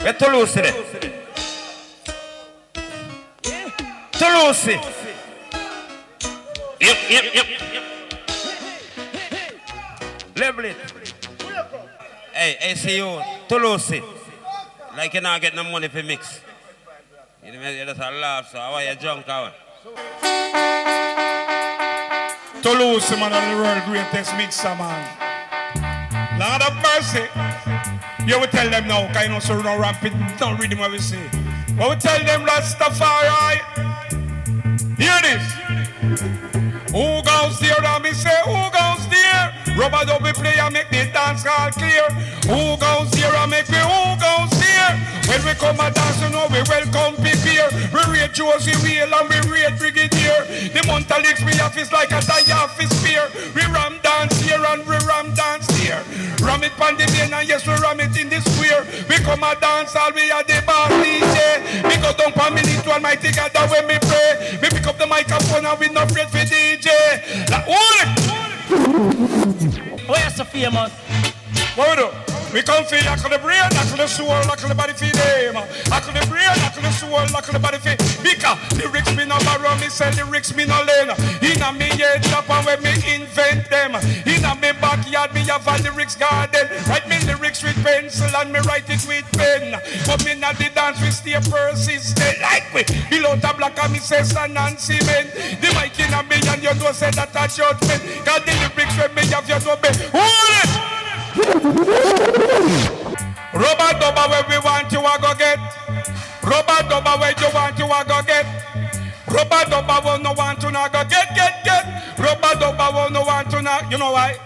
Where Tullucie there? Tullucie. Yep. Level it. Hey, see you. Tullucie. Like you not get no money for mix. You just a laugh, so how are you drunk out? Tullucie, man, of the world greatest mixer, man. Lord of mercy. You will tell them now, kind of so no rampant, don't read them what we say. But we tell them Rastafari. Hear this. Who goes there? And me say, who goes there? Rubber double play and make the dance all clear. Who goes there and make me who goes there? When we come and dance, you know we welcome prepare. We rate Josie Wheel and we rate Brigadier. The Monta licks me off is like a tie off his spear. We ram dance here and we ram dance there. Ram it pan the main and yes we ram it in the square. We come and dance all we are the bar DJ. We go down for minute to Almighty God that when we pray. We pick up the microphone and we not afraid for DJ. Like, oh, yes, so famous. what we do? We come for knock on the brain, knock on the soul, knock on the body for them. Knock on the brain, knock on the soul, knock on the body for because lyrics me no borrow, me say lyrics me no lend. In a me head top and when me invent them. In a me backyard me have a lyrics garden. Write me lyrics with pencil and me write it with pen. But me not the dance we stay persistent like we. Below the block and me say sand and cement. The mic in a me and you know say that a judgment. Cause the lyrics when me have you know me. Hold it! Rubber dubber where we want you a go get. Rubber dubber where you want you a go get. Rubber dubber will no want to na go get. Rubber dubber will no want to na. You know why?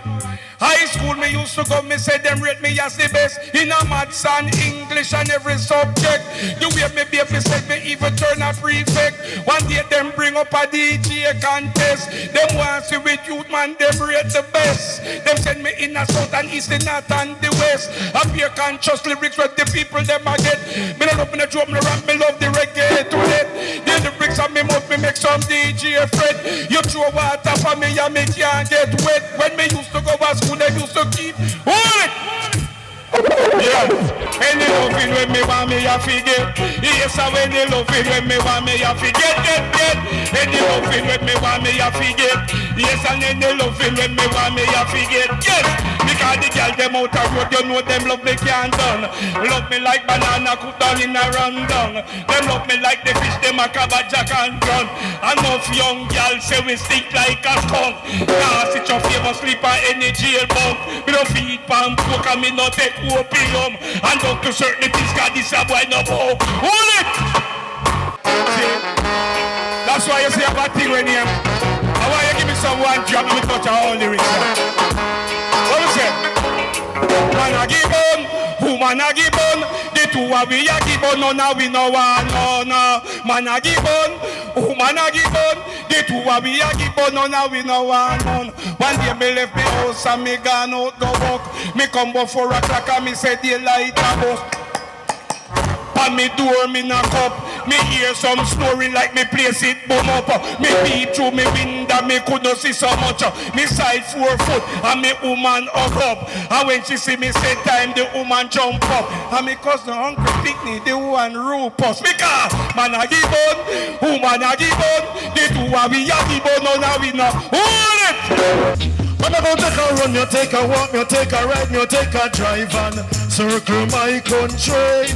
High school me used to go, me say them rate me as the best in a maths and English and every subject. The way me baby said me even turn a prefect. One day them bring up a DJ contest. Them want see with youth man, them rate the best. Them send me in the south and east, the north and the west. Up here conscious lyrics with the people them I get. Me not up in the drum, me rap, me love the reggae to it. The lyrics of me mouth, me make some DJ Fred. You throw water for me and me can't get wet. When me used to go as they used to keep hold it. Yeah, any loving when me want me a forget. Yes, I any loving when me want me a forget. Any loving when me want me a forget. Yes, and any loving when me want me a forget. Yes, because the girl them out of road, you know them love me can't done. Love me like banana cook down in a rundown. Them love me like the fish them a cabba jack and run. Enough young girls say we stink like a skunk. Cause it's your favor sleep on any jail bunk. Me don't feed pan pork and me not take opium. And don't to certain things cause this a boy no bow. Hold it! See? That's why you say a bad thing when you I want you give me some one drop me touch all lyrics. What you say? Man a give on, woman a give on. The two of we a give on, no now we no one, no. Man a give on, woman a give on. The two of we a give on, no now we no one, no. One day me left me house and me gone out go walk. Me come up 4 o'clock and me say daylight a bus. On me door, me knock up. Me hear some snoring like me place it boom up. Me peep through me window, me couldn't see so much. Me side 4 foot and me woman hug up. And when she see me say time, the woman jump up. And me cousin Uncle Picnic, the one Rupus. Because man a give on, woman a give on. The two of we a give on, no now we know. Hold it! When I go take a run, you take a walk, you take a ride, you take a drive and circle my country.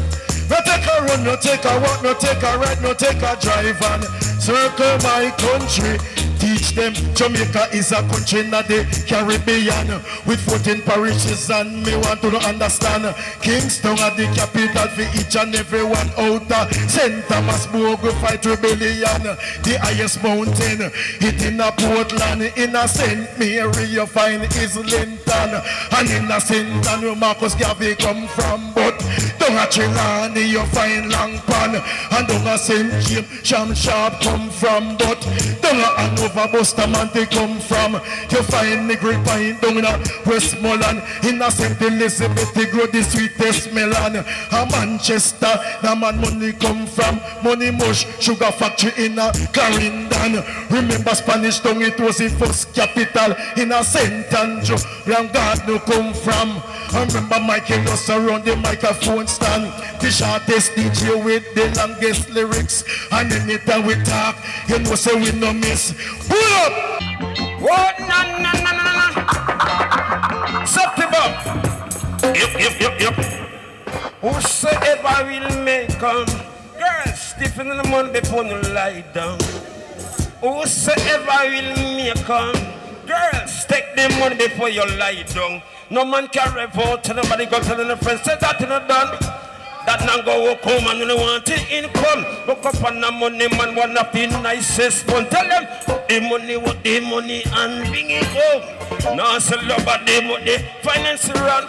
No take a run, no take a walk, no take a ride, no take a drive and circle my country. Teach them Jamaica is a country in the Caribbean with 14 parishes and me want to understand Kingston are the capital for each and every one out St. Thomas Bogue fight rebellion. The highest mountain it in a Portland. In a St. Mary you find Islington. And in a St. Anne Marcus Garvey come from. But down a Trelawney you find Langpan. And down a St. James Sham Sharp come from. But down a Hanover Bustamante come from. You find the grapevine down in Westmoreland. In a St. Elizabeth, they grow the sweetest melon. A Manchester, the man money come from. Money mush, sugar factory in a Clarendon. Remember Spanish town, it was the first capital in a St. Andrew. Where God no come from. I remember Michael was around the microphone stand. The shortest DJ with the longest lyrics. And anytime we talk, you know say we no miss. Pull up! What? No. September. Yep. Whosoever will make come. Girls, stiffen in the money before you lie down. Whosoever will make come. Girls, take the money before you lie down. No man can revolt to nobody go telling the friends. Say that you not done. That now go walk home and you don't want the income. Look up on the money man, one of the nicest one. Tell them the money, what the money and bring it home. Now say love about the money, finance run.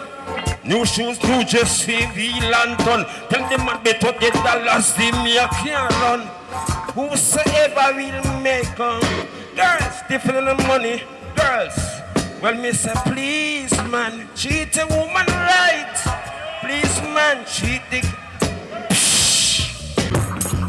New shoes, new Jesse, Lanton. Tell them man better get dollars, the me a can't run. Whosoever will make them. Girls, different in the money. Girls, well me say please man, treat a woman right. Please man, cheat the...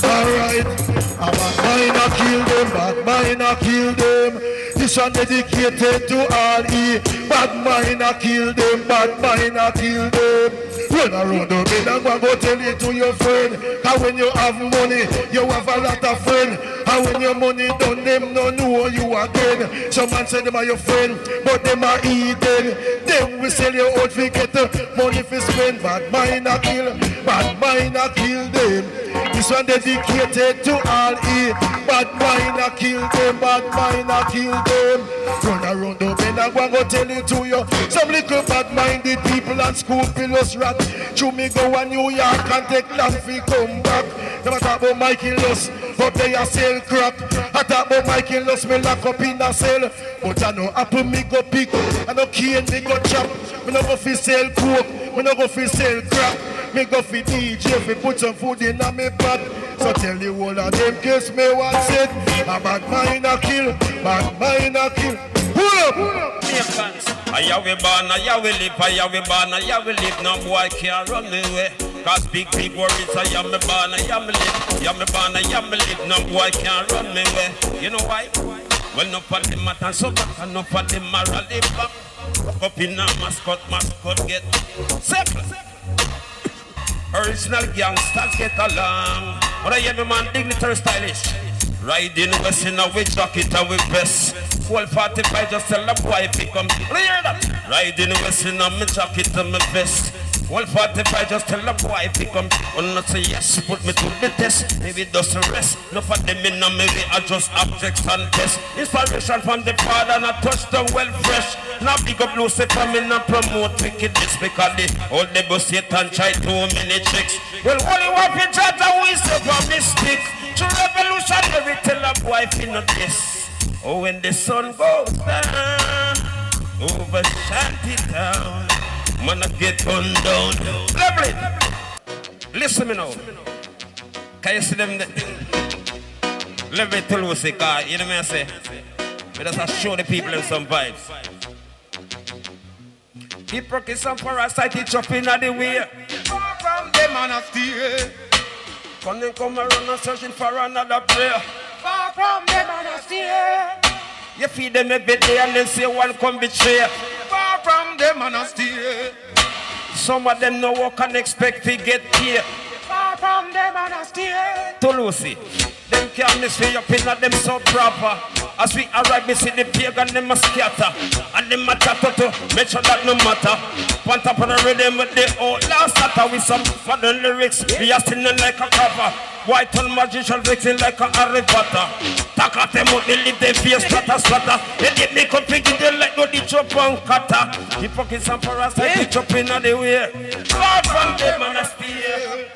Alright, a bad mind a kill them, bad mind a kill them. This one dedicated to all E. Bad mind a kill them, bad mind a kill them. Run around the bed and go tell it to your friend. Cause when you have money, you have a lot of friends. And when your money done, them no know you again. Some man say them are your friend, but them are eating. Them we sell you out for get money for spend. Bad mind a kill them. This one dedicated to all E. Bad mind a kill them, bad mind a kill them. Run around the bend and go tell it to you. Some little bad-minded people and scrupulous rat. To me go to New York and take long for come back. They talk about Michael Loss, but they are sell crack. I talk about Michael Loss, me lock up in a cell. But I know apple me go pick, I know cane me go chop. Me no go fi sell coke, me no go fi sell crack. Me go fi DJ fi put some food in a me pot. So tell you all of them case me what's it. A bad mind a kill, bad mind a kill. Pull up! I have we born, I have we live, I have we born, I have we live. No boy can't run me away. Cause big worries, I am me born, I am me live. I am me born, I am me live. No boy can't run me away. You know why? Well, no for the matter so back, and no for the moral live back. Up in a mascot get circle. Original gangsters get along. But I am a man dignitary stylish. Riding west in a with jacket and with vest. 12:45 just tell the boy if he come. Hear that? Riding west in a me jacket and my vest. 12:45 just tell the boy if he come. And not say yes, put me to the test. Maybe it does the rest. No for them in a maybe I just objects and tests. Inspiration from the father and I touch the well fresh. Now big up Lucy for me and promote wickedness. Because the old negotiator try too many tricks. Well, only one for judge and we say from mystic. To revolutionary tell a boy fi not this. Oh, when the sun goes down over Shanty Town, man I get on down. Lovely. Listen me now. Can you see them? Let me tell you what you know what I say. We just show the people in some vibes. People kiss some for us, I teach up in the way. Far from them and I steer. Come around and searching for another prayer. Far from them and I steer. You feed them every day and then say one come betray. Far from them and I steer. Some of them no work and expect to get here. Far from them and I steer. Tullucie, them can't miss me up in them so proper. As we arrive, we see the pagan, them a scatter. And them a chatter to make sure that no matter. Point up on the rhythm with the old last starter with some modern lyrics. We are singing like a cover. White on magician fixing like a Harry Potter. Talk at them out, they leave their face splatter. They did make up thinking they like no ditch up and cutter. The pockets and for us, I ditch up in the way. Far from them and I steer.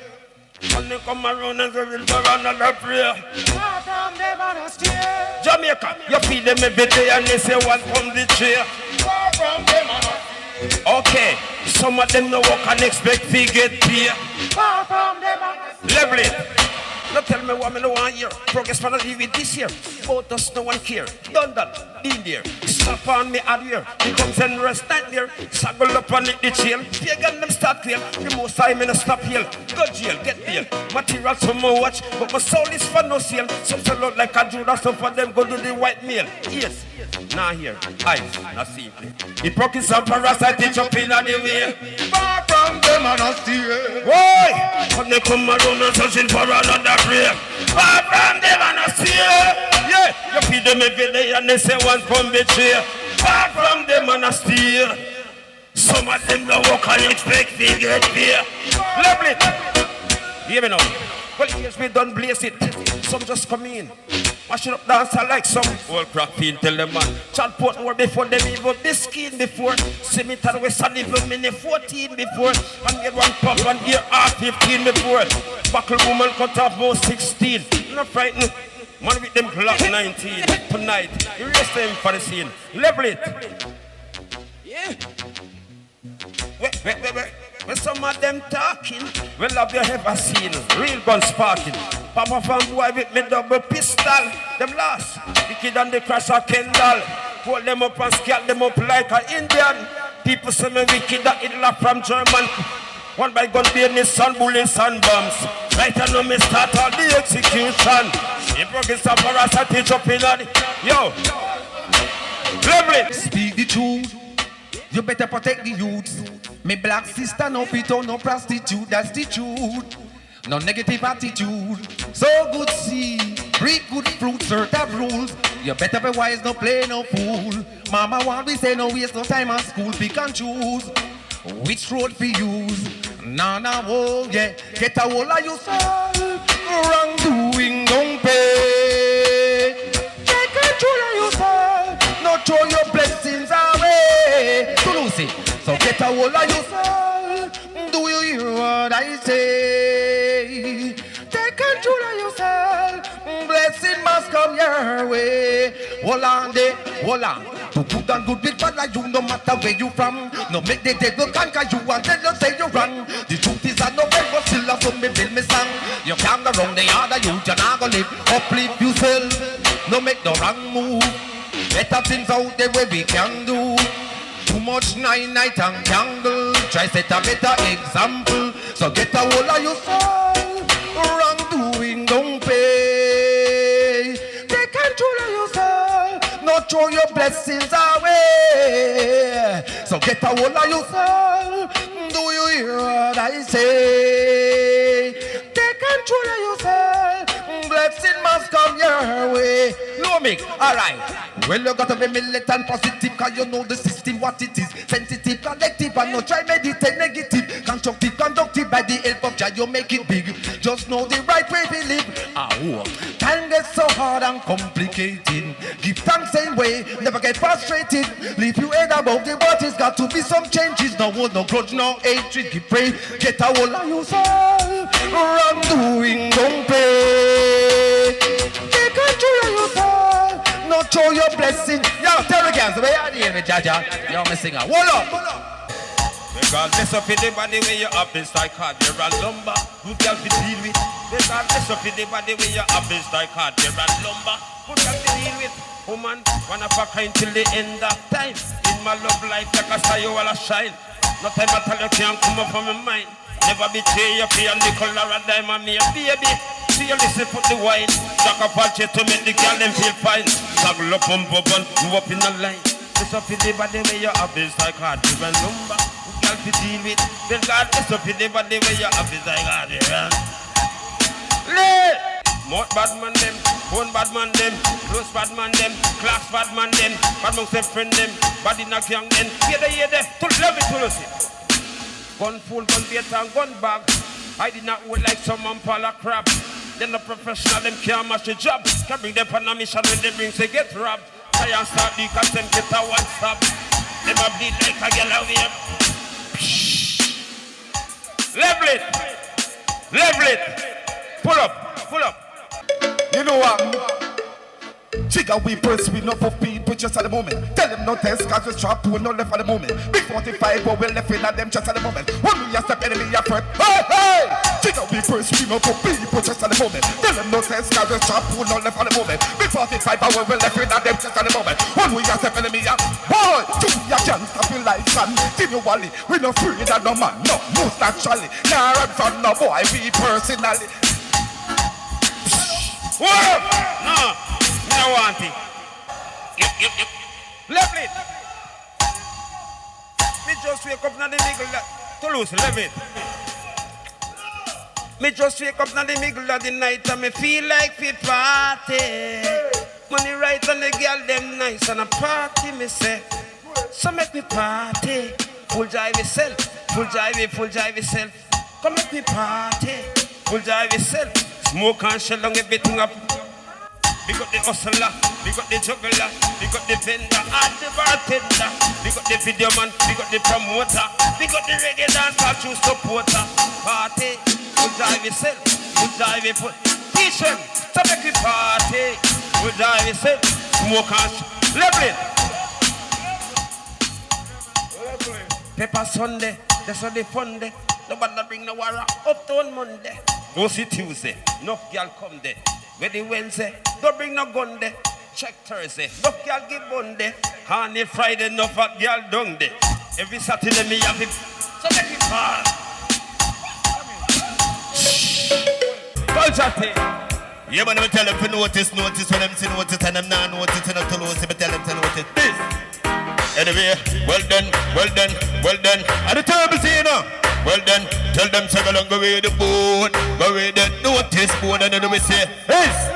When they come around and they will go another prayer. Far from them and I steer. Jamaica, you feed them every day and they say one from the chair. Far from them and I steer. Okay, some of them no work and expect to get paid. Far from them and I steer. Level it. Now tell me what me no want here. Progress man leave it this year. Both us no one care. Done that, in there. Stop on me out here. He comes and rest night there. Saggle up on it the jail. Pagan them start clear. The most time in a stop here. Go jail, get bail. Materials for my watch, but my soul is for no sale. Some sell out like a Judas, some for them go do the white meal. Yes, now here, eyes, not see. He broke his up parasite, he jump in on the way. Far from them and I steer. Why? When they come around and searching for another prayer. Far from them and I steer. Yeah, you feed them every day and they say one come betray. Far from them and I steer. Some of them don't work and expect they get paid. Lovely. Hear me now. Well, here's me done blaze it. Some just come in. Mash it up dancer like some old crack fiend tell them man. Chat port more before them even this skin before. Cemetery West and even minute 14 before. And get one pop and ear half 15 before. Buckle woman cut off more 16. Not frightened. Man with them Glock 19. Tonight, erase them for the scene. Level it. Yeah. Wait. When some of them talking, well, have you ever seen real guns sparking? Papa from boy with me double pistol. Them last, the kid and the crash are Kendall. Hold them up and scale them up like an Indian. People say me wicked that it laugh from German. One by gun, Nissan, bullets and bombs. Right now me start all the execution. He broke his up for us, I teach up in on. Yo, lovely. Speak the truth. You better protect the youths. Me black sister no fit on no prostitute. That's the truth. No negative attitude. So good seed, reap good fruit, certain rules. You better be wise, no play no fool. Mama want we say no waste no time at school. Pick and choose which road for use. Nah, oh yeah. Get a hold of yourself. Wrongdoing don't pay. Take control of yourself. Not throw your blessings away. Tullucie. So get a hold of yourself. Do you hear what I say? Take control of yourself. Blessing must come your way. Hold on there, hold on. To good and good with bad like you, no matter where you from. No make the devil conquer you and tell you say you wrong. The truth is I know but still have some me build me song. You can't go wrong the other youth, you're not gonna live. Uplift yourself, no make no wrong move. Better things out there where we can do. Too much night and candle. Try set a better example. So get a hold of yourself. Wrongdoing don't pay. Take control of yourself. Not throw your blessings away. So get a hold of yourself. Do you hear what I say? Take control of yourself. Blessing must come your way. No mix, alright. Well, you gotta be militant positive, cause you know the system, what it is. Sensitive, collective, and not try meditate negative. Constructive, conductive, by the help of Jah, you make it big. Just know the right way to live. Time gets so hard and complicated. Give thanks same way, never get frustrated. Leave you head above the water's got to be some changes. No hold, no grudge, no hatred. Give pray, get a hold of yourself. Wrongdoing don't pay. Take control of yourself. Not show your blessing. Yo, tell the guys, where are you, Jaja? Yo, me singer. Hold up. Regardless of the body where you up is like hard, you're a lumber. Good girl to deal with. Regardless of the body where you up is like hard, you're a lumber. Good girl to deal with. Woman, wanna fuck her until the end of time. In my love life, like I saw you all a shine. No time at all you can't come up from my mind. Never betray your fear, nickel or a dime on me, baby. See you listen, put the wine. Jack up all chest to make the girl them feel fine. Saggle up, bump up, and move up in the line. This up in the body where you have is like hard, you're a lumber. Girl to deal with. Then God, this up in the body where you have is like hard, Lay! More bad man them, phone bad man them, close bad man them, class bad man them, bad man say friend them, body knock young them. Hear the, love it, Tullucie. Gun full, gun bait and gun bag. I did not hold like some Impala crab. Then the professional them can't match the job. Can bring them on a mission when they bring say get robbed. Try and start the content, get a one stop. Them a bleed like a girl away. Level it. Level it. Pull up. Pull up. You know what? Jigger we press, we no for people just at the moment. Tell them no test, cause we trap to no left at the moment. Big 45, but we left in at them just at the moment. When we a step enemy, a threat. Hey, hey! Jigger we press, we no for people just at the moment. Tell them no test, cause we trap to no left at the moment. Big 45, but we left in at them just at the moment. When we a step enemy, a boy, you can't stop your life, son. Continually, we no free that no man, no, most naturally. Nah, run from no boy, we personally. Whoa! No! I want it. Yep. Left it. Me just wake up now the middle Tullucie, left it. Me just wake up now the middle of the night and me feel like we party. Money right on the girl them nice and a party me say. So make me party. Full jive yourself. Full jive yourself. Come make me party. Full jive yourself. Smoke and shell on everything up. We got the hustler, we got the juggler, we got the vendor and the bartender. We got the video man, we got the promoter, we got the reggae dancer, true supporter. Party, we'll drive yourself, we'll drive your foot. T-shirt, so make we party, we'll drive yourself, smoke and level it. Pepper Sunday, that's what the fun day. Nobody bring no water up to on Monday. Go see Tuesday, no girl come there. Ready Wednesday, don't bring no gun there. Check Thursday, no girl give bun there. Honey Friday, no fat girl down there. Every Saturday me have it, so make it hard. Culture thing. Yeah, but I tell them to notice when them see notice and them not notice and to notice, but tell them to notice this. Anyway, well done. And the terrible thing, you know. Well then, tell them to go along, go with the board, go with the notice board, and then we say, yes!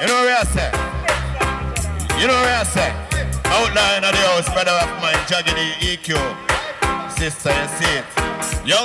You know what I say? Outline of the house, brother of mine, jogging the EQ. Sister, you see it? Yo.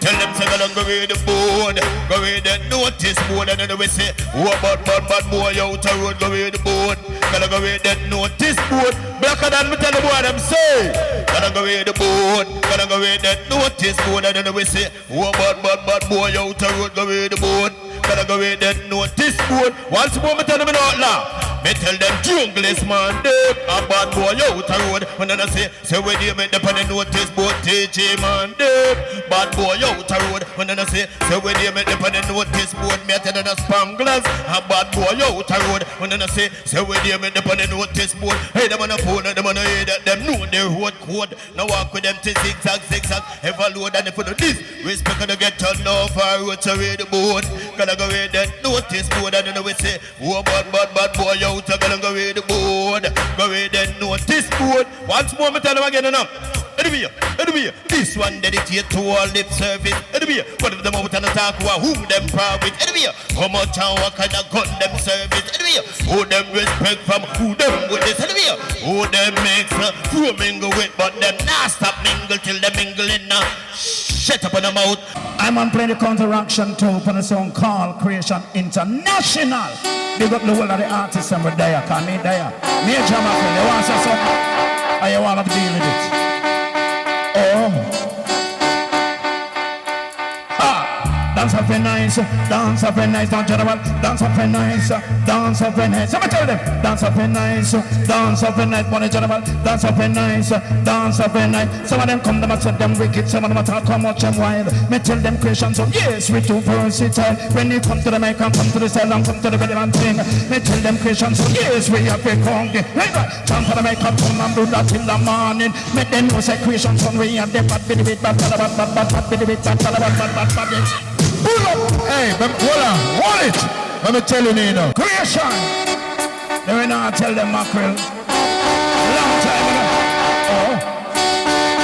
Tell them to go along, go with the board, go with the notice board, and then we say, oh, bad boy, out the road, go with the board. Gotta go with that notice board. Blacker than me tell the boy them say. Gotta go with the board. Gotta go with that notice board. And then we say, oh, bad boy out the road. Go with the board. Gotta go with that notice board. Once more me tell them not laugh. Me tell them jungle is man dead. A bad boy out the road. When I say when you make the on the notice board, TJ man dead. Bad boy out the road. When I say when you make the on the notice board, me tell them a Spanglers. A bad boy out the road. When I say when you make the on the notice board, hey them on the phone and them on the head that them know their road code. Now walk with them to zigzag. Ever load and if you do this, respect gonna get turned off our road to read the board. Gonna go with that notice board and then we say, oh bad boy out, gonna go with the board. Go with that notice board. Once more, me tell them again enough. Anyway, this one dedicated to all lip service. Anyway, one of them out and talk about who them proud with. Anyway, how much and what kind of gun them service. Anyway, who them respect from who them with this. Anyway, who them makes who mingle with, but them not stop mingle till they mingle in now. Shut up on the mouth. I'm on playing the counteraction too for the song called Creation International. Big up the whole of the artists and we're there, call me there. Me and Jamaica, you want to say something? Or you want to deal with it? Dance up very nice, don't general. Dance up very nice, Let me tell them, dance up very nice, money general. Dance up very nice, Some of them come, them and say them wicked, some of them talk how much and wild. Me tell them Christians, so yes, we too versatile. When you come to the mic and come to the cell and come to the relevant thing, me tell them Christians, so yes, we have a conky. Jump to the mic and come and do that till the morning. Make them know say Christians, so we have the bad bit, bad pull up! Hey, hold it! Let me tell you, Nino. Creation! They will not tell them mackerel. Long time ago.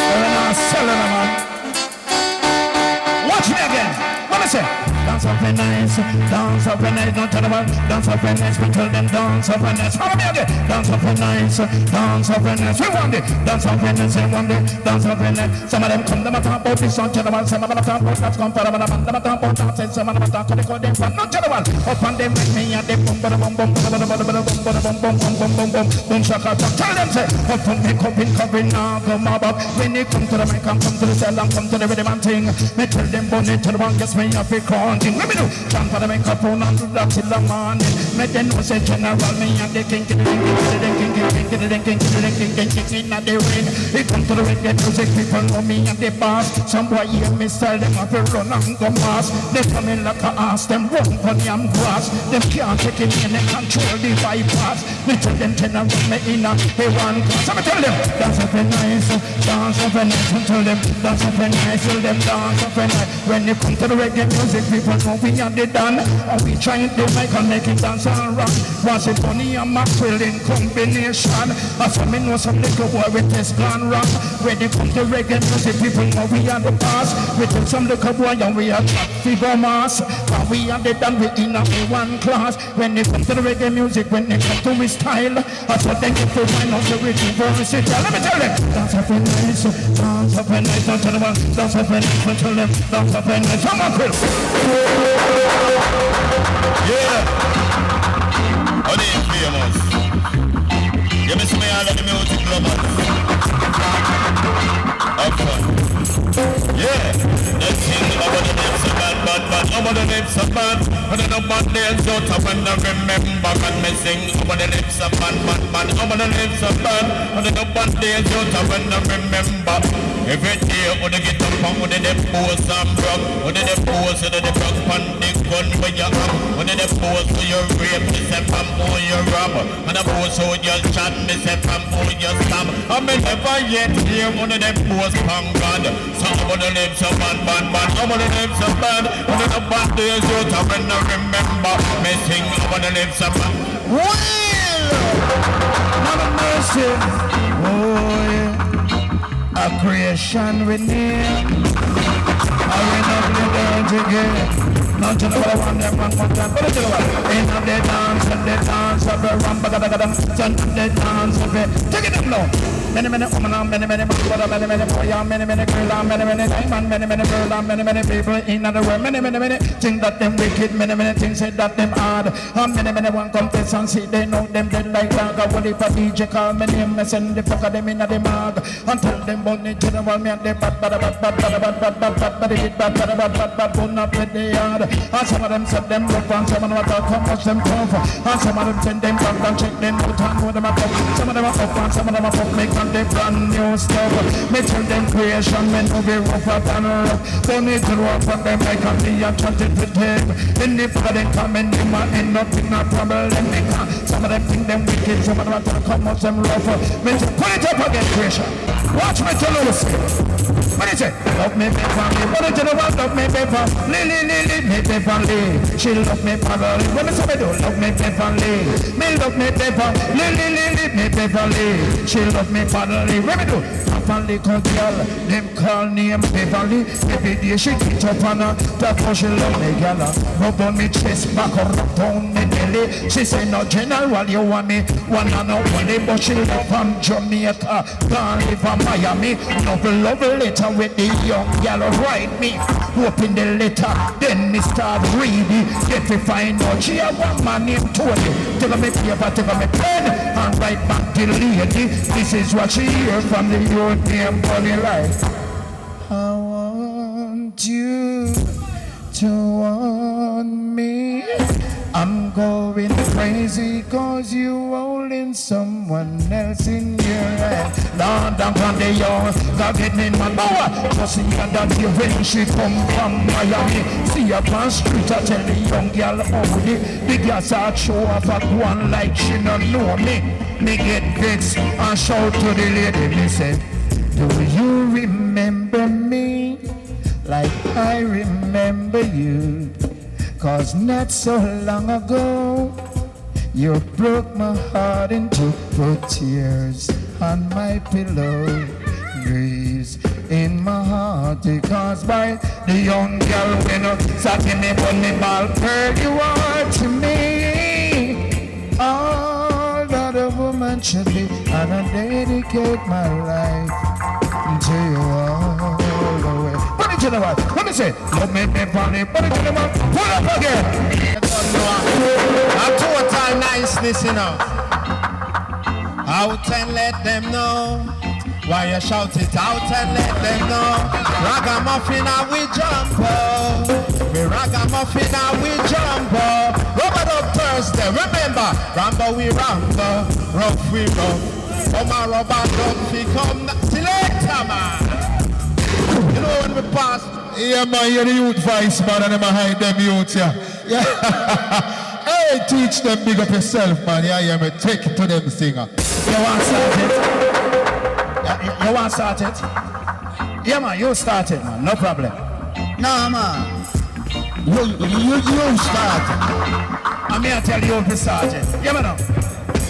They will not sell them, man. Watch me again. What I say? Dance up very nice, don't tell them about. Dance up very nice, we tell them dance up very nice. Follow me again. Dance up very nice, we want it. Dance up very nice, we want it. Dance up very nice. Some of them come, them a talk about this song, tell them some of them talk about that's comparable. Them a talk about that, some of them talk about them from not tell them up on them with me and them boom shaka. Tell them say, up on me covering now, come up. When they come to the mic and come to the cell and come to the rhythm and thing, me tell them bonnet to the one, guess me a big corn. one thing. Let me do. Jump for the microphone and do that till the morning. Make them know say general me and the king in the rain. It come to the reggae music, people know me and the boss. Some boy hear me style, them have to run and go mass. They come in like a ass, them run for yam grass. Them can't take it in, they control the bypass. Me tell them general me in a one class. I'm tell them, dance up and nice, dance up and nice. Tell them, dance up and nice, tell them, dance up and nice. When you come to the reggae music, people know we are the done. And we trying to make and make it dance and rock. Was it Bonnie and Maxwell in combination? I saw me know some little boy with this gone wrong. When they come to reggae music, people know we are the boss. We tell some little boy and we are top figure mass. And we are the done, we in a one class. When they come to the reggae music, when they come to my style, I saw them get to find out the rhythm verse. Let me tell them, dance up and nice, dance up and nice. Don't tell them, dance up and nice. Don't tell them, dance up and nice. Come on, Chris. Yeah. How they famous? You miss me all of the music lovers. Have fun. Yeah. The thing about the names of bad. About the names of bad. When the bad names out of when I remember. When me sing about the names of bad. About the names of bad. When the bad names out of when I remember. Every day when they get up and when they pose and brag. When they pose and they brag on the gun when you have. When they pose so you rape, me say pam oh you rob. And I pose so you chat, me say pam oh you stab. I me never yet hear when they pose pam God. So about the names of bad. About the names of bad. When the bad days out of when I remember. Me sing about the names of bad. Well, not a mercy. Oh yeah. A creation with name. I will not be there again. Not to the one them one time, but to the one. Ain't no they dance of the rum, but the dance of it. Take it low. Many woman, many brother, many boy, many girl, many diamond, many girl, many people in the world, many things that them wicked, many things that them hard. And many one confess and see they know them dead like dog. I will if a DJ call me name, me send the fuck of them in the mag. And tell them about me to the world, me and they bad, bone up with the yard. And some of them said them rough, and some of them talk how much them tough. And some of them send them back and check them out and know them up. Some of them are up and some of them are up, make and they brand new stuff. Me tell them creation, me no be rougher than rough. Don't need to rough on them like a me and chanted with them. In the fire they come in, they might end up in a problem. Some of them think them wicked, some of them talk how much them rough. Me tell put it up again creation. Watch me Tullucie. What is it? Love me Beverly. What is it about love me Beverly? Lily, me Beverly. She love me Beverly. What me say me do? Love me Beverly. Me love me Beverly. Lily, me Beverly. She love me Beverly. What me do? Papa little girl, them call name Beverly. Every day she get up on her. That's how she love me girl. Rub on me chest, back or rub down me belly. She say no general, you want me one and only, but she love from Jamaica. Can't live from Miami. Love letter with the young gal write me. Open the letter, then me start reading. Get to find out she have one man named Tony. Take me paper, take me pen, and write back to the lady. This is what she hear from the European body life. I want you to want me. I'm going crazy cause you holding someone else in your hand. Lord, I'm on the young, God get me in my power. Just see her that you when she come from Miami. See her on street, I tell the young girl only. The girls are show off at one like she don't know me. Me get vexed and shout to the lady, me say, do you remember me like I remember you? Cause not so long ago, you broke my heart into put tears on my pillow. Graves in my heart caused by the young girl when you sat in me bunny ball. Girl, you are to me all that a woman should be, and I dedicate my life to you all the way. Put it to the right. Let me say, love me, Beverly. Put it to the right. Pull up again. A total niceness, you know. Out and let them know. Why you shout it out and let them know. Ragamuffin and we jump up. We ragamuffin Ragamuffin and we jumbo. Rubber up Thursday. Remember, Rambo we rambo. Rough we rough. Come on, rubber don't we come. See later, man. You know when we pass. Yeah, man, you're the youth voice, man, and them hide them youths, yeah. Hey, teach them, big up yourself, man. Yeah, me take it to them singer. You want to start it? You want to start it? Yeah, man, you start it, man. No problem. Nah, man. You start. I'm here to tell you to start it. Yeah, man.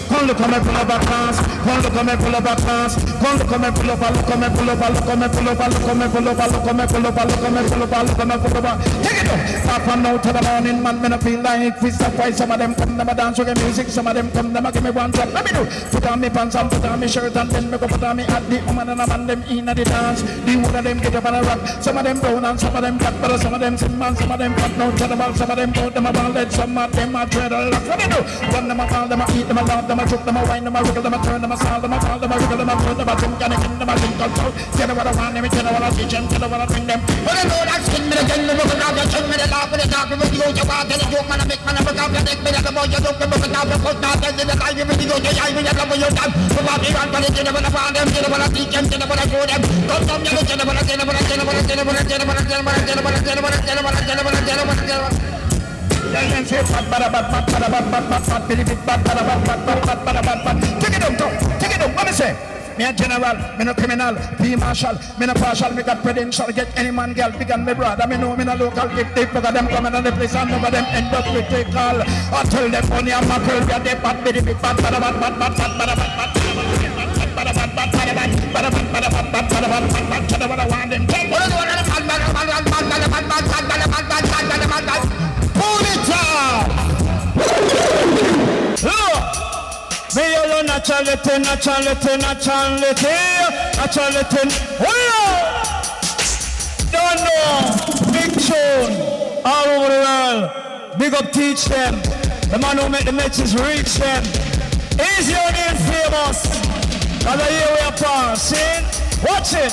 Come look come pull up a class. Come look come pull up a class. Come look come pull up a look come pull up a look come pull up a look come pull up a look come pull up a look come pull up a look come pull up a. Take it up. Pop from now to the morning, man. Me no feel like fist up. Why some of them come, them a dance with music. Some of them come, them a give me one drop. Let me do. Put on me pants and put on me shirt and then me go put on me hat. The woman and a man them in the dance. The one of them get up on a rock. Some of them brown and some of them black, but some of them sim man, some of them fat now to the ball. Some of them bout them a ball dead. Some of them a dread a lot. Let me do. One them a ball, them a eat, them a love, them a choke, them a wine, them a wiggle, them a turn, them a salt, them a fall, them a wiggle, them a turn, them a drink, and again, them a drink control. Tell them what I want, them tell them what I teach them, tell them what I bring them. But I know that skin me again, me look out, you sing me the laugh, with the talk, with you, you want, tell the joke, man, I make man, I look out, you take me like a boy, you look, me look out, you put down, tell me the life, you really go, you eye me, you love you time. So what we want, but tell them what I want them, tell them what I teach them, tell them what I show them. Don't come, you tell them what I tell them, what I tell them, what I tell them, what I tell them, what I tell them, what I tell them, what I tell them, what I tell them, what I tell them, what I tell them, what I tell them. Take it up, what me say? Me a general, me no criminal, be marshal, me no partial, me got credential, get any man girl, big and me brother, me know me no local, get they forgot them coming on the place and over them end up with a call. I tell them money and mackerel, we are they bad, bitty, big bad, bad, bad, bad, bad, bad, bad, bad, me your naturality. Don't know. Big tune all over the world. Big up, teach them. The man who make the messages reach them. Easy on the famous. And I hear we are past. See? Watch it.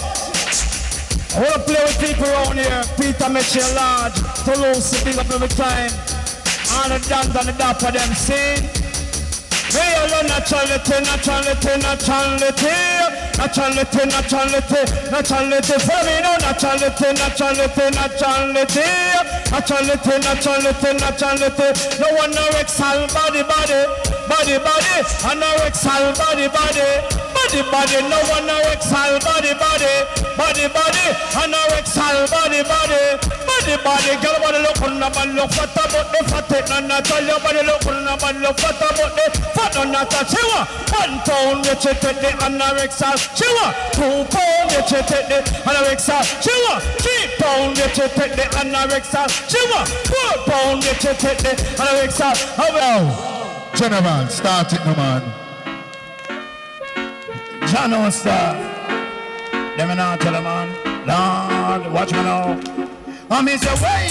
I want to play with people around here. Peter Mitchell Large. Tullucie, big up every time. And the dance and the dap for them. See? We are naturality for me, no naturality. No one no exhale body, and no exhale body. No one no exhale body, and no exhale body. Girl, body look on the man, look fat about the fat, and not all your body look on the man, look fat about the fat, and not a chewa. 1 pound, you take the anorexia, chewa. 2 pound, you take the anorexia, chewa. 3 pound, you take the anorexia, chewa. 4 pound, you take the anorexia. Oh, General, start it, no man. John Star. Let me now tell a man, Lord, watch me now. I mean say way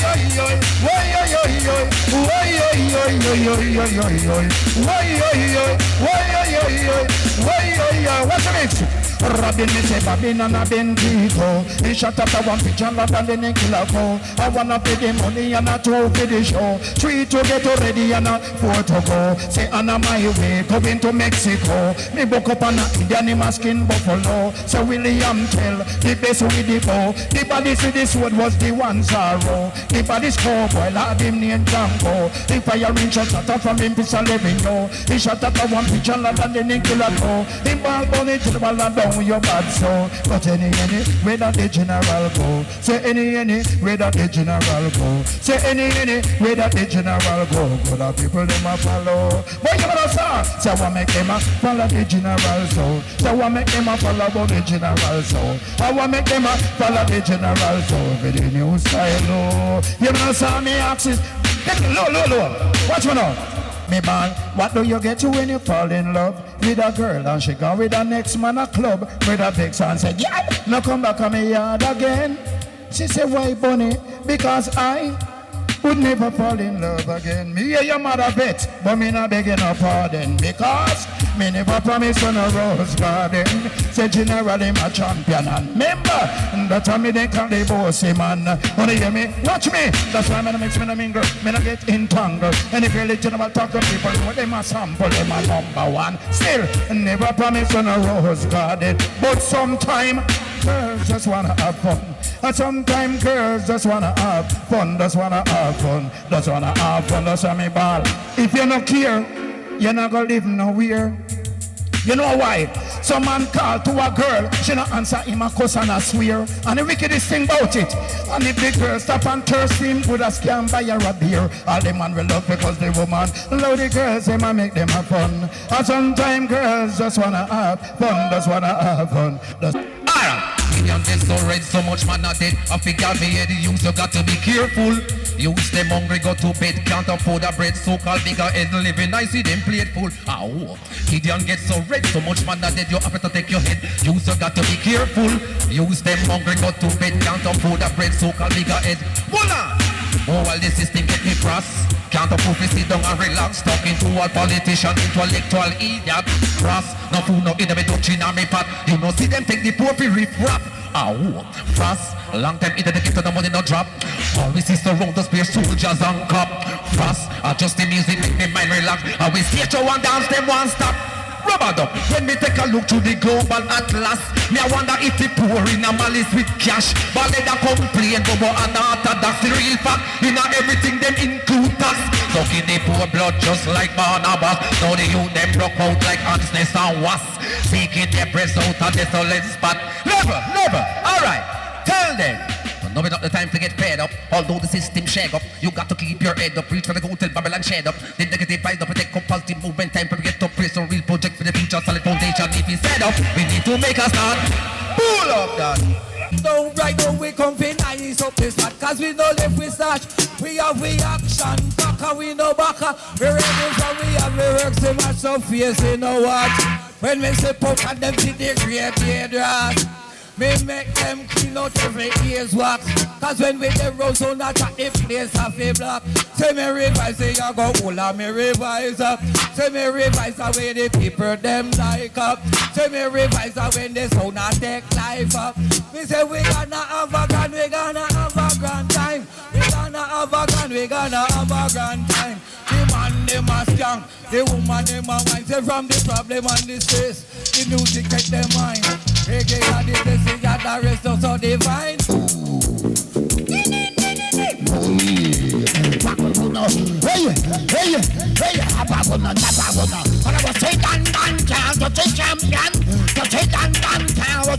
what's the mix? Robin me say Babin and a Bendito. He shot up the one picture and then kill a go. I wanna pay the money and a 2 for the show. 3 to get ready and a 4 to go. Say on my way going to Mexico. Me book up on a Indian masking buffalo. So William tell the best with the bow. The body see this sword was the 1-0. The body's cowboy like him named Django. The fire ring shot up from him pistol living yo. He shot up the one picture and then kill a go. The ball bunny to the ball and down your bad so. But any where that the general go. Say any where that the general go. Say any where that the general go. Good that people them a follow. But you better start. Say what make them a follow the general so. Say what make them a follow the general so. I want make them a follow the general so. For the new style oh. You better saw me axis. Low. Watch me now. Me man, what do you get to when you fall in love with a girl and she go with the next man a club with a big son say, yeah, no come back on me yard again. She say, why bunny? Because I would never fall in love again. Me hear your mother bet, but me not begging her pardon. Because me never promise on a rose garden. Say generally my champion. And remember, that's why me they call the bossy man. Wanna hear me? Watch me. That's why me no mix, me no mingle, me no get entangled. And if you listen about talk to people, what they must sample, they my number one. Still, never promise on a rose garden. But sometime, girls just wanna have fun. And sometimes girls just wanna have fun, just wanna have fun, just wanna have fun, that's why me ball. If you no care, you're not gonna live nowhere. You know why? Some man call to a girl, she not answer him a cuss and a swear. And the wickedest thing about it, and if the girl stop and thirst him, would a scam buy her a beer. All the man will love because the woman love the girls, they might make them have fun. And sometimes girls just wanna have fun, just wanna have fun. Million dead so red, so much man not dead. I figure me head, you so got to be careful. Use them hungry, go to bed, can't afford a bread. So-called bigger head, living nice, see them plate full. Ow, Gideon get so red, so much man not dead. You have to take your head, you so got to be careful. Use them hungry, go to bed, can't afford a bread. So-called bigger head, voila! Oh, well, the system get me cross. Can't afford to sit down and relax. Talking to a politician, intellectual idiot. Cross, no food, no in the touching on me pot. You know, see them take the poor for riff rap. Ow, frost, long time into the gift of the money no drop. Always is around the space, soldiers and cop. Frost, adjust the music, make me mind relax. Always skate you one dance, them one stop. Rubber duck, when me take a look to the global atlas, me I wonder if the poor in a malice with cash. But let them complain, bobo and that's the real fact. In everything them include us. Sucking the poor blood just like Barnabas. Now the youth them broke out like ants, nest and wasp. Seeking their breath out of the solid spot. Never, alright, tell them. No, it's not the time to get fed up. Although the system shake up, you got to keep your head up. Reach for the goal till Babylon shed up. The negative vibes up, protect up positive movement. Time to get up, place a real project for the future. Solid foundation if it's set up. We need to make a start. Pull up that. So right now we come for nice up this spot. Cause we no left we start. We have we action. Baka we no baka. We ready for we have we work so much so fierce you know what. When we step up and them see the great head. Me make them clean out every ears wax. Cause when we the road so not at the place of a block. Say me revise, say you go hold on me revise up. Say me revise away the people them like up. Say me revise when the sound a take life up. Me say we gonna have a grand, we gonna have a grand time. We gonna have a grand, we gonna have a grand time. The man them a strong, the woman them a wine. Say from the problem and the stress, the music take them mind. Reggae and the blessing and the rest of so divine. Hey, Abagona. When I was say Dan, to say champion. To say Dan, to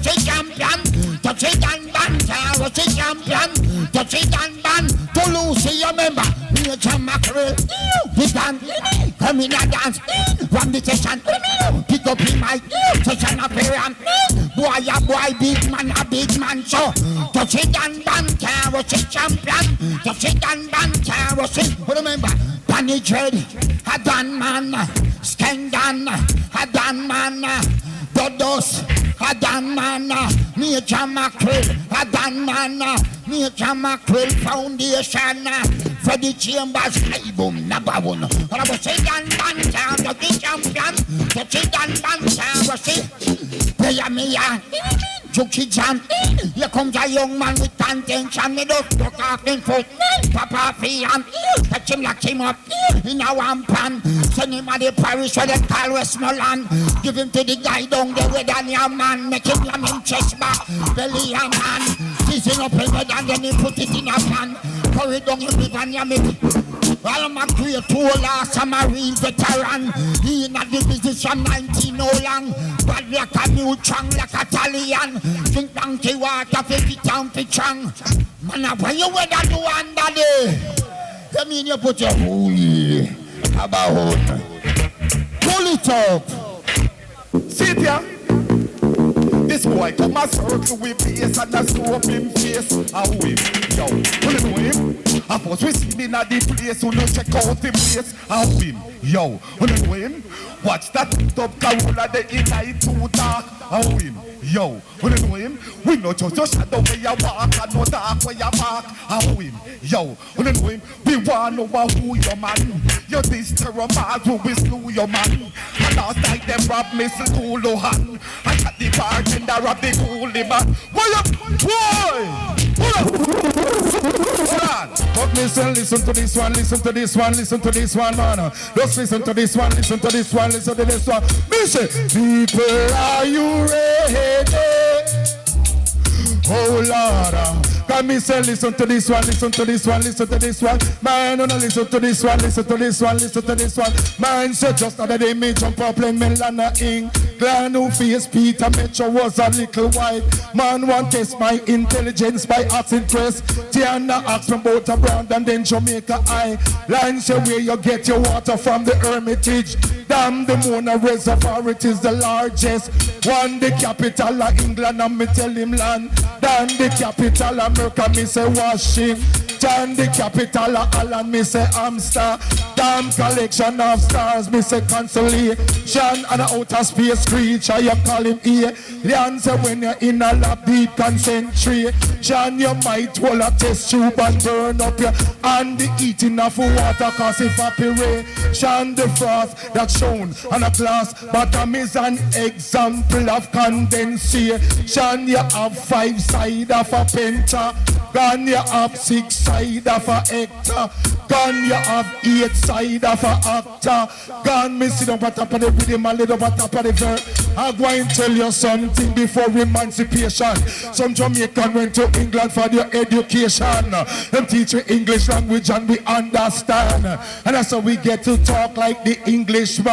say champion. To say Dan, to say champion. To say Dan, Tullucie, you remember? Me a jam mackerel. He done. Come in and dance. Run the session. Pick up in my session appearance. Boy, big man, so. To say Dan, to say champion. To say Dan, to say. Remember? Bunny Dread, a done man, Skandan, a done man, Dodos, a done man, Major Mackerel, a done man, Major Mackerel Foundation, Freddie Chambers, boom, number one. And I was saying, the champion, the champion, Pay me, Juki Jan, here comes a young man with intention. Me don't look talking foot. Papa Fian, touch him, lock him up in a one pan. Send him at the parish where they call Westmoreland. Give him to the guy down there with a near man. Make him lam him chest back, belly and man. Season up in bed and then he put it in a pan. Hurry down in the van, ya me. All my great tool last, I'm a real veteran. He in the business from 19 no long. But like a new chang, like a Italian. Drink donkey water, 50 town for chang. Man, when you weather do under there, that mean you put your holy about. Pull it up. Sit here. This boy come a circle with face and a scope him face. How him? Yo, you know him? I first we see him at the place, who no check out the place. How him? Yo, you know him? Watch that top Carola the in-night to talk. How him? Yo, we don't know him. We know just your shadow where you walk and no dark where you park. How him? Yo, we don't know him. We want to know who your man. You're this terror man who will slew your man. And last night them robbed Mrs. Tullucie. I got the bartender of the coolie man. What up? Boy! Hold on. But listen to this one, listen to this one, listen to this one, man. Just listen to this one, listen to this one, listen to this one. Listen, people, are you ready? Oh Lord, can me say listen to this one, listen to this one, listen to this one. Man, no listen to this one, listen to this one, listen to this one. Man said just the other day me jump up playing Melana England who face Peter Metro was a little white. Man want test my intelligence by asking press. Tiana asked from both a brand and then Jamaica Island say where you get your water from the Hermitage. Damn the Mona Reservoir, it is the largest one, the capital of England, and me tell him land. Then the capital of America, me say Washington. The capital of Holland, me say Amsterdam. Damn collection of stars, me say consolation. And an outer space creature, you call him alien. Say when you're in a lab deep concentration, you might hold a test tube and burn up your hand. The eating of water cause evaporation. The frost that's shown on a glass bottom is an example of condensation. You have 5 sides of a pentagon, you have 6 sides of a hectagon, you have 8 sides of a octagon. Me sit up at top of the rhythm and lay up at top of the verse. I'm going to tell you something before emancipation. Some Jamaican went to England for their education. Them teach you English language and we understand. And that's how we get to talk like the Englishman.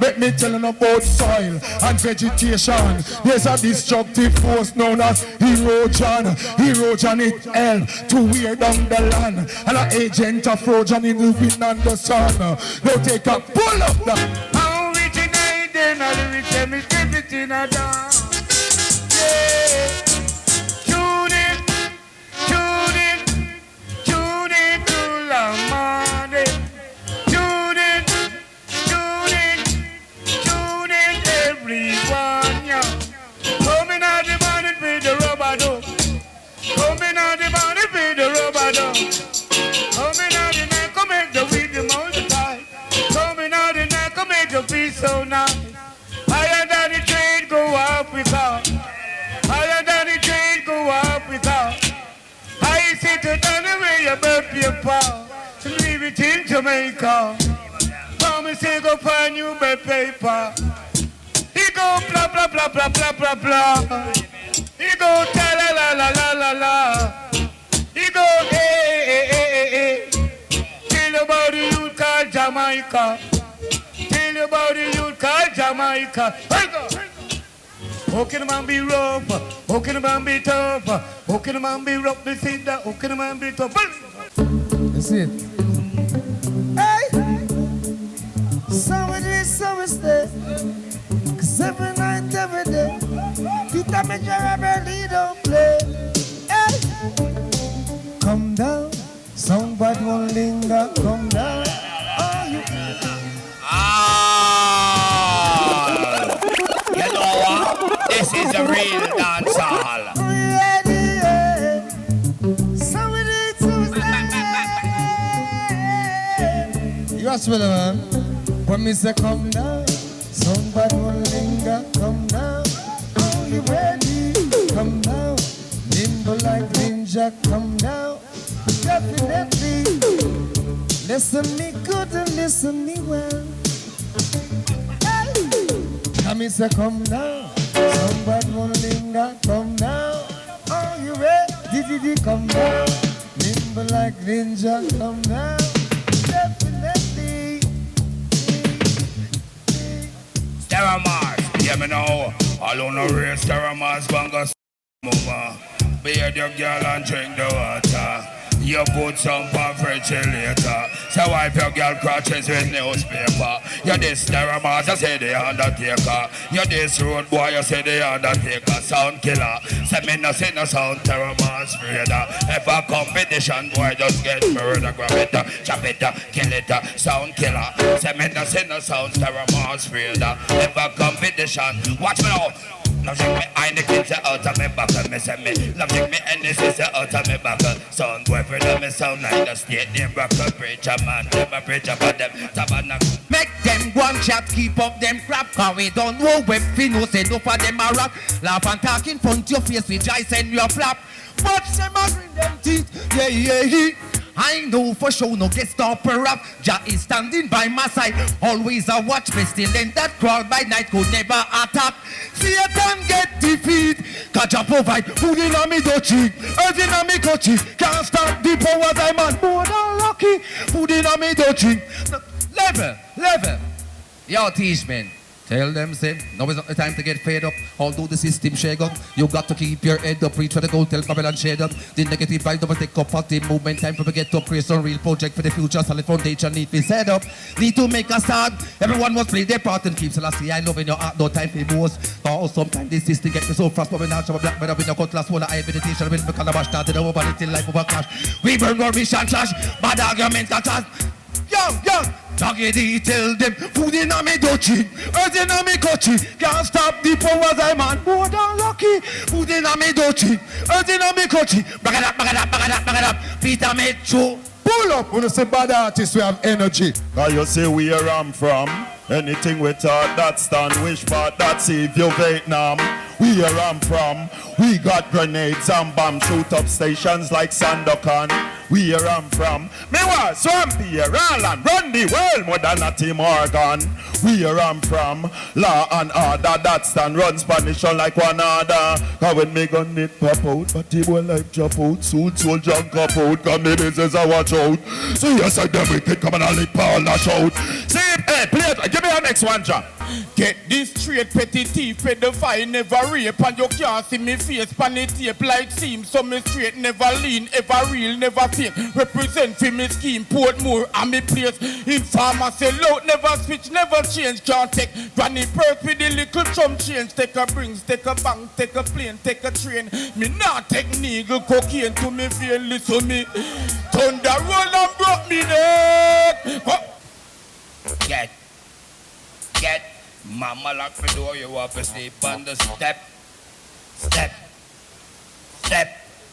Let me tell you about soil and vegetation. There's a destructive force known as erosion. Erosion it help to wear down the land. And an agent of erosion in the wind and the sun. They'll take a pull up the How originate then I reach them is everything I done. Yeah. Tune in to La Monday. Tune in everyone, yeah. Coming out the morning with the rubber dub. Coming out the morning with the rubber dub. Coming out the night, come make the weed the multiply. Coming out the night, come make the peace so nice. Higher than the trade, go up with her. Higher than the trade, go up with her. I sit down the way you burp your power. Leave it in Jamaica. Mama say go find you by paper. He go blah blah blah blah blah blah blah. He go ta la la la la la la. He go eh. Tell about the youth called Jamaica. Tell about the youth called Jamaica. How can a man be rough? How can a man be tough? How can a man be rough? They say that. How can a man be tough? That's it. Hey! So we do it, so we stay. 'Cause every night, every day, Peter Major barely don't play. Hey! Come down, somebody won't linger. Come down. Oh, you. You know what? This is a real dancehall. You ask me, man. When me say come down, somebody will linger. Come down. Oh, you ready? Come down. Nimble like ninja. Come down. Definitely. Listen me good and listen me well. Hey. Me say come down. Somebody will linger. Come down. Oh, you ready? Come down. Nimble like ninja. Come down. Terramars, yeah me know. All on the race, Terramars, banga, mama. Beard your girl and drink the water. You put some for refrigerator. So wipe your girl crotches with newspaper. You this Terramars, I say the undertaker. You this road boy, you say the undertaker. Sound killer. Say me no say no sound Terramars freeder. If a competition boy just get murder, grab it, chop it, kill it. Sound killer. Say me no say no sound Terramars freeder. If a competition, watch me now. Love drink me Heineken say out of me buckle. Me say me love drink me Hennessy say out of me buckle. Sound boy for them me sound like the state name Brockle. Preacher man, them a preacher for them tabernacle. Make them go and chat, keep up them crap. Cause we don't know if we know say no for them a rap. Laugh and talk in front your face with joy send you a flap. Watch them a grin them teeth, yeah, yeah, yeah. I know for sure no get stop a rap. Jah is standing by my side, always a watch me still in that crowd by night could never attack. Satan get defeat, cause Jah provide food in a me dochi, earth in a me coachy. Can't stop the powers I man, more than lucky. Food in a me dochi. Level. Yo, teach men. Tell them, say, now is not the time to get fed up. Although the system shake up, you got to keep your head up. Reach for the goal, tell Babylon shade up. The negative vibe double take up the movement. Time for me get up, create some real project for the future. Solid foundation need to be set up. Need to make a start. Everyone must play their part and keep Tullucie. I love in your heart, no time for boast. Cause sometimes this system get me so fast, but when I show a black man up in the cutlass, one I meditation will become a bash started over until life over crash. We burn our mission trash, bad argument attack. Young, Taggedy tell them, food in a me dochi, earth in a me coachy. Can't stop the powers I man, more than lucky. Food in a me dochi, earth in a me coachy. Back it up, Peter made show. Pull up, when you say bad artists, we have energy. Cause you say where I'm from. Anything we thought that's done, which part that's if you Vietnam. Where I'm from, we got grenades and bombs, shoot up stations like Sandokan. Where I'm from, me was swamp here, and run the world more than a Tim Morgan. Where I'm from, law and order, that's done, run Spanish on like one other. Cause when me gun it pop out, but the boy like drop out, suit soldier cup out, cause me business I watch out. So yes I them we can come and lick Paul and shout. See, hey, play it, give me our next one, John. Get this straight, petty thief, pedophile, never rape, and you can't see me face, pan it tape like seam, so me straight, never lean, ever real, never fake, represent for me scheme, Portmore, and me place, informer, sell out, never switch, never change, can't take, granny purse with the little chum change, take a brings, take a bank, take a plane, take a train, me not take needle, cocaine to me vein, listen me, thunder roll and broke me neck. Get, mama lock the door, you have to sleep on the step.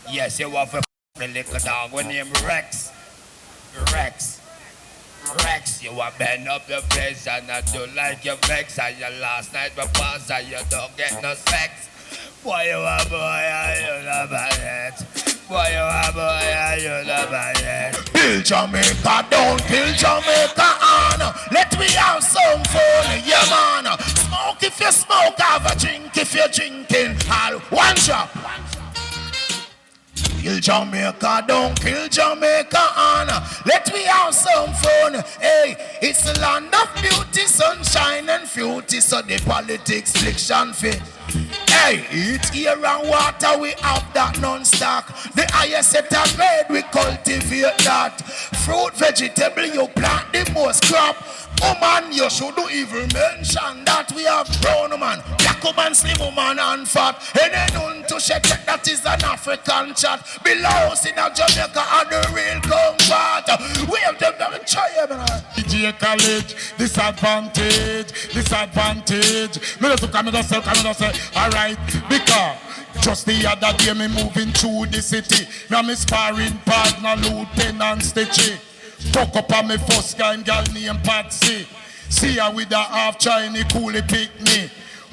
Yes, you have a little dog with name Rex, you have bend up your face and I do like your vex. And your last night was and you don't get no sex. Boy, you are boy, and you love it. Boy, you are boy, and you love it. Kill Jamaica, don't kill Jamaica on. Let me have some fun, yeah man. Smoke if you smoke, have a drink if you're drinking. All one shot. Kill Jamaica, don't kill Jamaica on. Let me have some fun. Hey, it's the land of beauty, sunshine and beauty. So the politics fiction fit. Hey, eat air and water, we have that non-stock. The highest set of grade, we cultivate that. Fruit, vegetable, you plant the most crop. Oh man, you shouldn't even mention that we have brown man, black woman, slim woman and fat. And then on to check that is an African chat. Below in a Jamaica and the real comfort. We have them down in China. DJ College, disadvantage. Me just come and say, alright, because just the other day me moving through the city. Me and me sparring partner, Lieutenant Stitchy. Fuck up on me first guy, girl named Patsy. See her with a half Chinese coolie pick me.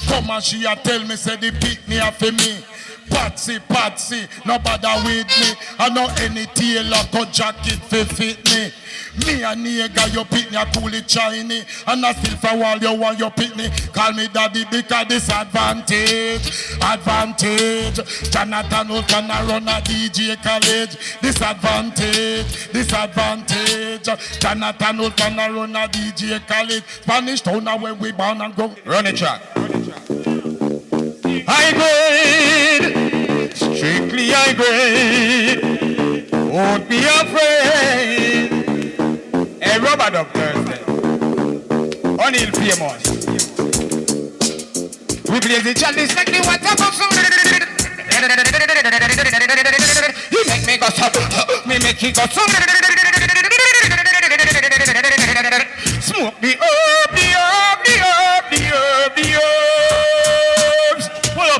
Come and she a tell me say the pick me for me. Patsy, no bother with me. I know any tailor cut jacket fi fit me. Me a nigga, you pick me a coolie Chinese. And I still for all you want you pick me. Call me daddy because disadvantage. Jonathan who's gonna run a DJ college. Disadvantage. Jonathan who's gonna run a DJ college. Spanish town where we born and go. Run it track. High grade, strictly high grade. Won't be afraid. Hey, Robert up Thursday. O'Neal famous. We play the chalice like the water bubble. He make me go so, me make he go so. Smoke the herb, the herbs. Pull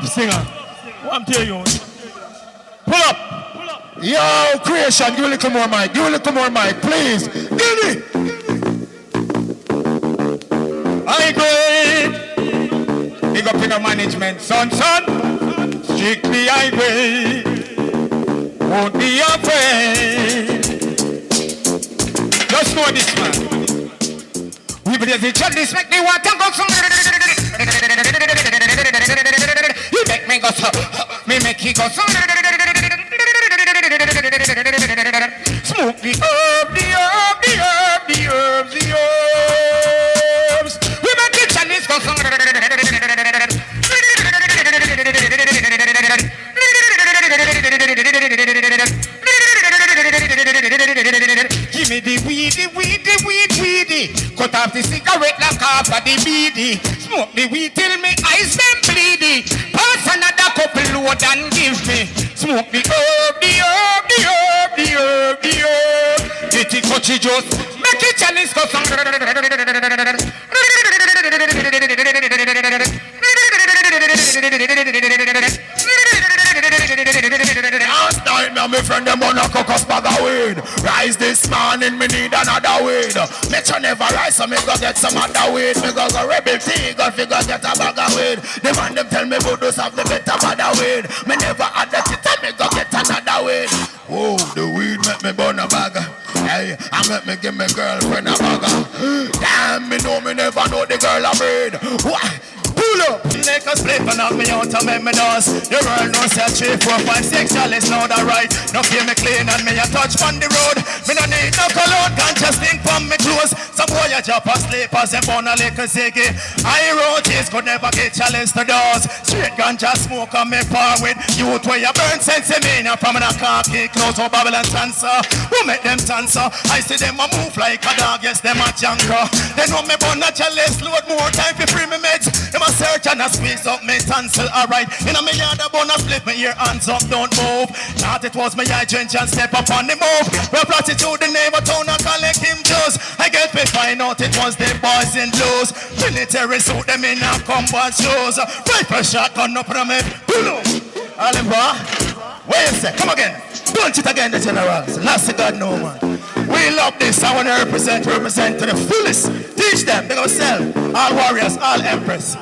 Nation, give a little more mic. Give a little more mic, please. Give me. I grade. Big up in the management, son. Strictly I grade. Won't be afraid. Just know this, man. We believe each other. This make me want to go some. You make me go so. Me make you go so. Smoke the herb, the herb, the herb, the herbs, the herbs. We make the Chinese go so. Give me the weedy. Cut off the cigarette like half of the beady. Smoke the weed till me eyes them bleedy. Pass another couple load and give me. Smoke the herb, the herb, the herb, the herb, the herb. Get it coachy just make it chalice go song. Last night, me and my friend them on a cocos bag of weed. Rise this morning, me need another weed. Make sure never rise, so me go get some other weed. Me go rebel tea, go figure get a bag of weed. The man them tell me Buddhas have the better bag of weed. Me never had that, tell me go get another weed. Oh, the weed make me burn a bag. Hey, I make me give me girlfriend a bag. Damn, me know me never know the girl I breed. Why? Pull up! Make a split and knock me out and make me dance. The world knows that 3, 4, 5, 6 chalice now that right. No feel me clean and me a touch on the road. Me no need no cologne, can't just think from me clothes. Some boy a drop asleep as them born a little ziggy. I roaches could never get chalice to doors. Straight ganja smoke on me par with youth where you burn sense in me. Now from a khaki clothes or Babylon dancer. Who make them dancer? I see them a move like a dog, yes them a janker. They know me born a chalice load more time for free me meds. Them a search and a squeeze up me tonsil, alright. In a me yard a bone a split me ear hands up, don't move. Thought it was me eye drench and step up on the move. Well plotted to the neighbor town and collect him juice. I get me find out it was the boys in blues. Military suit them in a combat shoes. Rifle shotgun up on me, pull up. Alimba, where you say? Come again. Punch it again, the generals. Last God no man. We love this. I want to represent to the fullest. Teach them, they go sell. All warriors, all empress.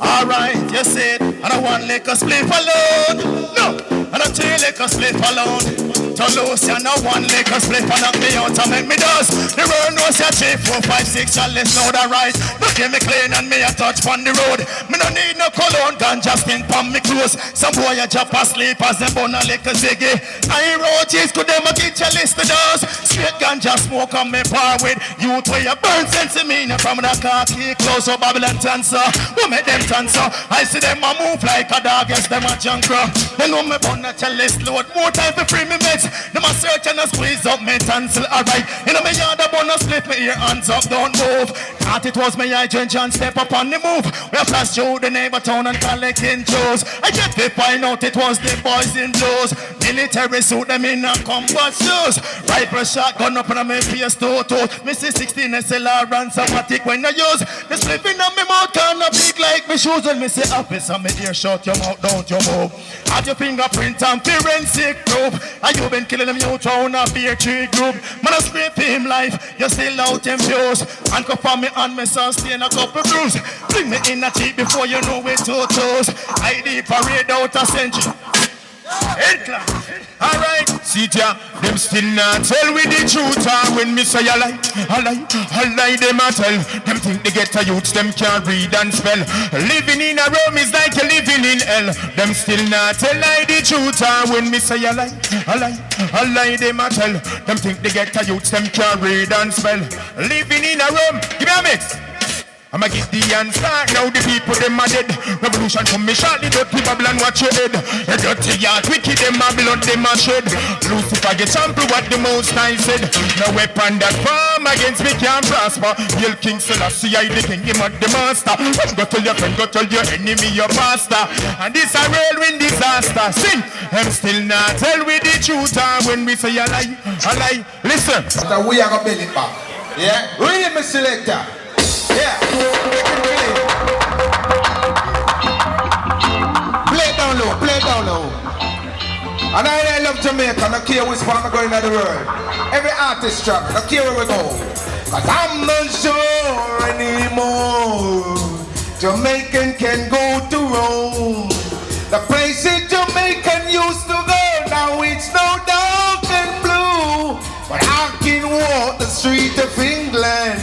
All right, you said, I don't want liquor split alone. No, I don't 2 liquor split alone. Tullucie, I don't want liquor split and knock me out and make me dust. The world knows you 3, 4, 5, 6 chalice know that right. No give me clean and me a touch on the road. Me no need no cologne, ganja spin pon me clothes. Some boy a drop asleep as them bun a liquor ziggy. I roaches could them a get chalice to dust. Straight ganja smoke on me par with youth where you burn sense in me. From the khaki clothes or Babylon dancer. Who make them dancer? I see them a move like a dog, yes them a junker. They know me bun a chalice load more time for free me meds. Them a search and a squeeze up me tonsil, alright. In a me yard a bun a split me ear hands up, don't move. Thought it was me eye drench and step up on the move. We a flash through the neighbor town and collecting Joes. I get to find out it was the boys in blues. Military suit them in a combat shoes. Rifle shotgun up on me face to. Missy 16 SLR and somatic when I use. The slipping on me mouth kinda big like me shoes. When me say officer me ear shut your mouth, don't you move. Have your fingerprint and forensic proof. And you been killing them youth round a beer tree group. Man a scrape him life, you still out him views. And come for me and me sustain a couple bruise. Bring me in a cheek before you know it 2 toes. ID parade out a century. Head clap. Alright, see ya, them still not tell with the truth. When me say a lie them a tell. Them think they get a youth, them can't read and spell. Living in a Rome is like a living in hell. Them still not tell lie the truth. When me say a lie them a tell. Them think they get a youth, them can't read and spell. Living in a Rome, give me a mix. I'ma get the answer, now the people them are dead. Revolution come me shortly, dirty Babylon watch your head. The dirty yard, wicked them a blood them a shed. Lucifer get trampled what the most I said. No weapon that form against me can prosper. Hail King Selassie, I the king, him at the master. Go tell your friend, go tell your enemy, your pastor. And this a whirlwind disaster. Sing, them still not tell with the truth. When we say a lie, listen. So we are gonna build it back. Yeah, read me selector. Yeah. Play it down low, play it down low. And I love Jamaica, no care which part I go in the world. Every artist track, no care where we go. Cause I'm not sure anymore. Jamaican can go to Rome. The place in Jamaican used to go, now it's no dark and blue. But I can walk the street of England,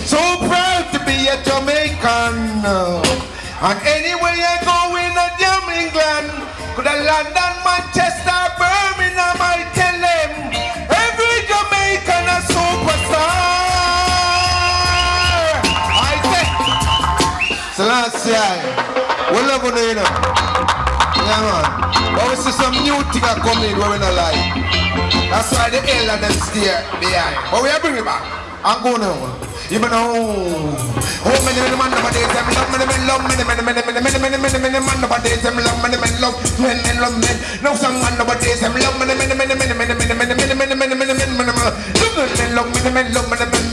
so proud to be a Jamaican. And anywhere I go in a damn England, could I London, Manchester, Birmingham, I tell them, every Jamaican a superstar. I think. So last year, we love you, yeah, man. But we see some new thing coming where we not like. That's why the hell of them stay behind. But we are bringing it back. I'm going home. You know, oh, many man nowadays them love, many men love, many man nowadays them love, many men love, men love men. No some man nowadays them love, many men love,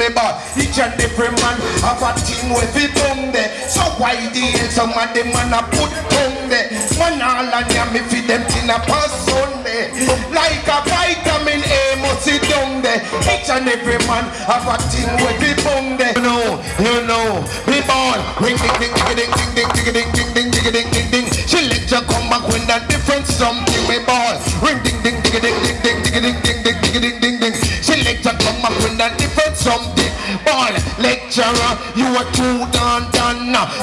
me but each and every man have a thing with it on there. So why the hell some of them man a put on there? Man all and ya me feed them in a person there. Like a vitamin A must sit down there. Each and every man have a thing with it on there. You know, be born. Ring ding ding ding ding ding ding ding ding ding ding ding ding. She let you come back when that different something we born. Ring ding ding ding ding ding ding ding ding ding ding ding ding ding. She let you come back when that different something. Born lecturer, you are too done.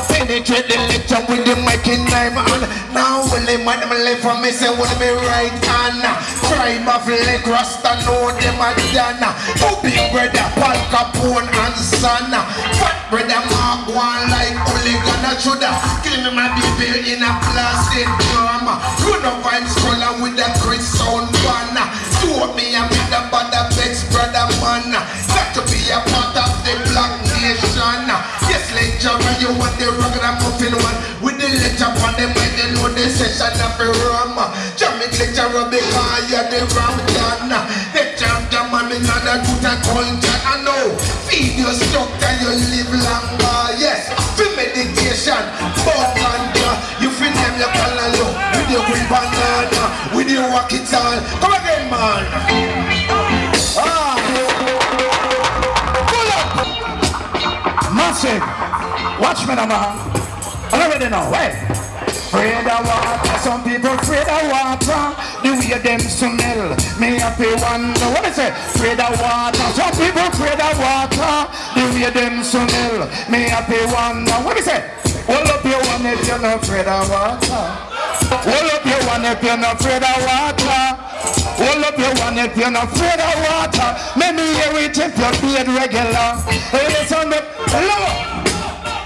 Penetrate the lecture with the mic in my hand. Now will they man them left from me say will me right hand. Tribe of leg rasta know them a done. Two big brother Paul Capone and son. Fat brother Mark one like Oligana shoulda. Kill me my baby in a plastic drum. You know vibes color with the Chris sound one. Do me a with the bother vex brother man. Got to be a part of the black nation. Yes lecturer you want the rugged and muffin one. With the lecture on them when they know the session of the rum. Jamaic lecturer because you're the rum done. The champion man in another good culture. I know feed your structure you live longer. Yes, for meditation, but you feel them your color low. With your green banana, with your walk it all. Come again man. Pull up. Massive. Watch me now, man. I already know, hey. Afraid of water, some people afraid of water. The way them smell, me happy one. What is it? Afraid of water, some people afraid of water. The way them smell, me happy one. What is it? Hold up your one if you're not afraid of water. Hold up your one if you're not afraid of water. Hold up your one if you're not afraid of water. Let me hear it if you're being regular. Hey, listen up, hello.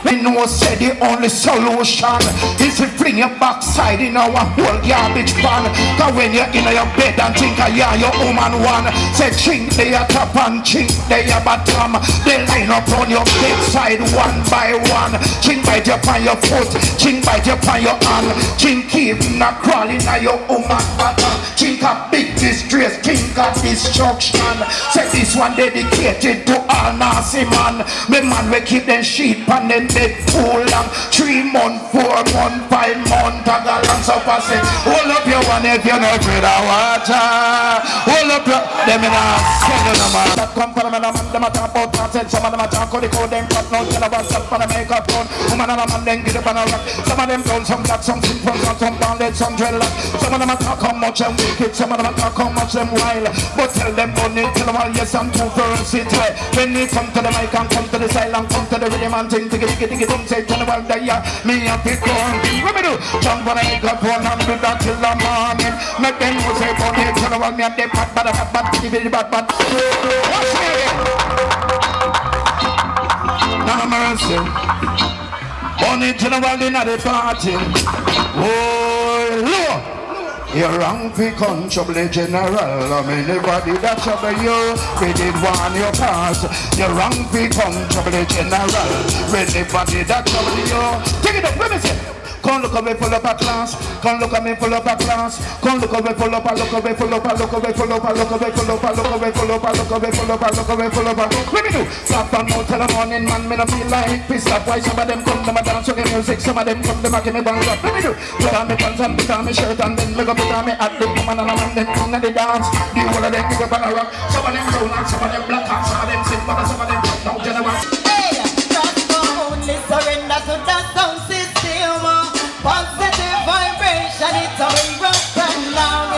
We know say the only solution is to bring your backside in our whole garbage pan. Cause when you're in your bed and think you're your woman one, say chink they are top and chink they are bottom. They line up on your bedside one by one. Chink bite you on your foot, chink bite you on your hand. Chink keep not crawling at your woman bottom. Chink a big disgrace, chink a destruction. Say this one dedicated to all nasty man. The man we keep them sheep and them bed too long. 3 months, 4 months, 5 months. Tag along so fast. Hold up your one if you're not afraid of water. Hold up your them in a send them man. That come from a man, them a talk about nonsense. Some of them a talk how they call them cut no tell about stuff for the makeup on. Woman and a man then get up on a rock. Some of them done some got some simple, some bonded, some dreadlock. Some of them a talk how much them wicked. Some of them a talk how much them wild. But tell them bunny, tell them all yes I'm too versatile. When they come to the mic and come to the silent, come to the rhythm and think to get don't say to the world that me a pick on. What me do? Jump on a microphone and do that till the morning. Make them know say bunny, tell the world me a dead bad, give it bad. Watch me again. Now mercy. Bunny to the world in the party. Oh Lord. You're wrong for control general. I mean anybody that trouble you, we did want your pass. You're wrong for control general. Anybody that trouble you, take it up, let me say. Come look away full up a class. Come look at me full up a class. Come look away full up a look away full up a look away full up a look away full up a look away full up a look away full up a look away full up a. Let me do. Stop and out till the morning, man. Me no feel like piss up. Why some of them come to my dance with the music? Some of them come to my give me bang up. Let me do. Put on me pants and put on me shirt and then me go put on me hat. The woman and a man them come to the dance. The whole of them pick up and a rock. Some of them brown and some of them black and some of them simple and some of them no general. Hey, just only surrender to the sound system. Positive vibration, it's a way rough and long.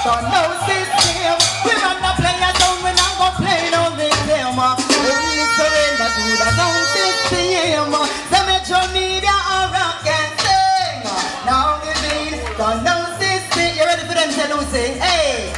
So no system. We run the player down, we not go play no victim. Only surrender to the sound system. The metro media are rock and sing. Now we mean the no system. You ready for them, Tullucie? Hey.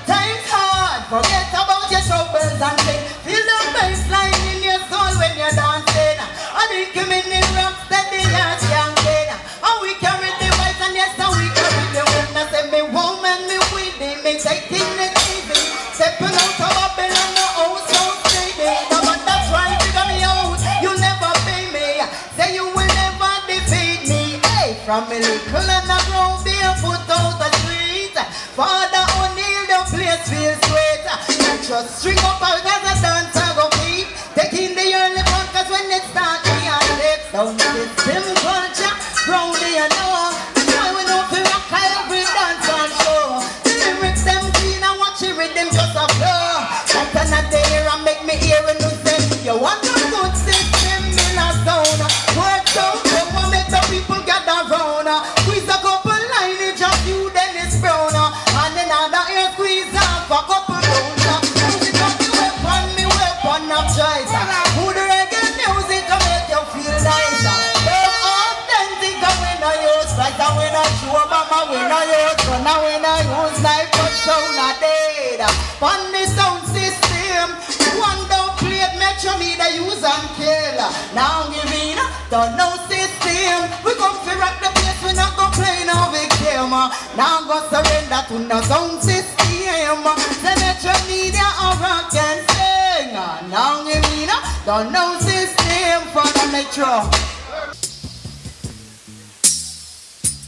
Time's hard, forget about your troubles and things. Feel the bassline in your soul when you're dancing. I think you mean the rock steady as youngin'. And we carry the vibes and yes, and we carry the wind. I say me woman, me winning, me taking it easy. Stepping out of Babylon, the house so steady. The man that's trying to figure me out, you never pay me. Say you will never defeat me. Hey, from me little and I grow barefoot out the street. Father O'Neill, the place feels sweet. Not just string up out as a dancer go keep. Taking the early fun, cause when it starts, we are left. Down system culture, proudly you know. That's why we know we rock every dance on show. The lyrics them clean and watch it rhythm just a flow. Like another year and make me hear and you say, you want a good system in a zone. Work out, come and make the people gather round. Squeeze a couple line, just you then it's brown. And another ear squeeze off a couple rounds. Music of the weapon, me weapon of choice. Good reggae music to make you feel nice. They're authentic and we no use like and we no show mama, we no use gun and we no use knife, but sound a dead. On the sound system, one down plate, metro media use and kill. Now giving the no system. We come to rock the place, we not go play no victim. Now go surrender to no sound system. The metro media are rock and sing. Now giving the no system for the metro.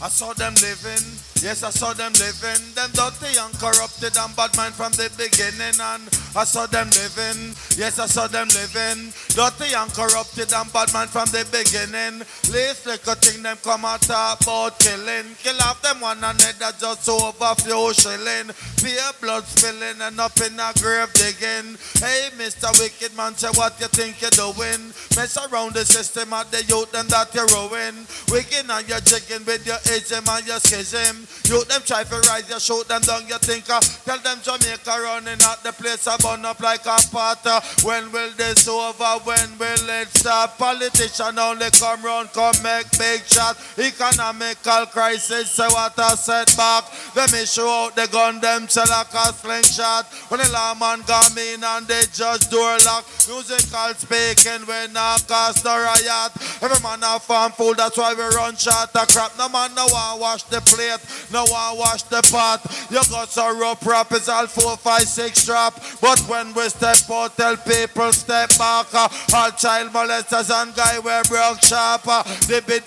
I saw them living, yes I saw them living. Them dirty and corrupted and bad mind from the beginning. And I saw them living, yes I saw them living. Dirty and corrupted and bad mind from the beginning. Least little thing them come and talk about killing. Kill off them one another just over few shilling. Fear blood spilling and up in a grave digging. Hey Mr. Wicked Man, say what you think you're doing. Mess around the system at the youth them that you ruin. Wicked and you're jigging with your ism and your schism. You them try to rise, you shoot them down, you think tell them Jamaica running at the place I burn up like a pot. When will this over? When will it stop? Politician only come round, come make big shot. Economical crisis, say what a setback. Them issue out the gun, them sell like a slingshot. When the lawman come in and they just door lock. Musical speaking, we not cause no riot. Every man a farm fool, that's why we run shot a crap. No man no one wash the plate, no one wash the pot. You got so rough rap, it's all 4, 5, 6 strap. But when we step out, tell people step back. All child molesters and guy wear broke sharp. They bid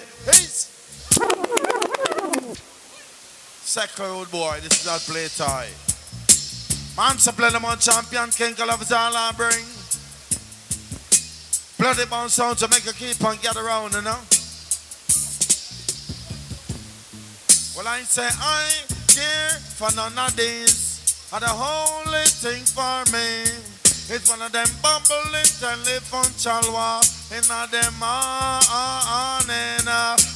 second old boy, this is not play tie. Man, so play them on champion, King of all I bring. Bloody bounce sound to make you keep on get around, you know. Well, I say I care for none of these. And the only thing for me is one of them bubbling telephone chalwa in a them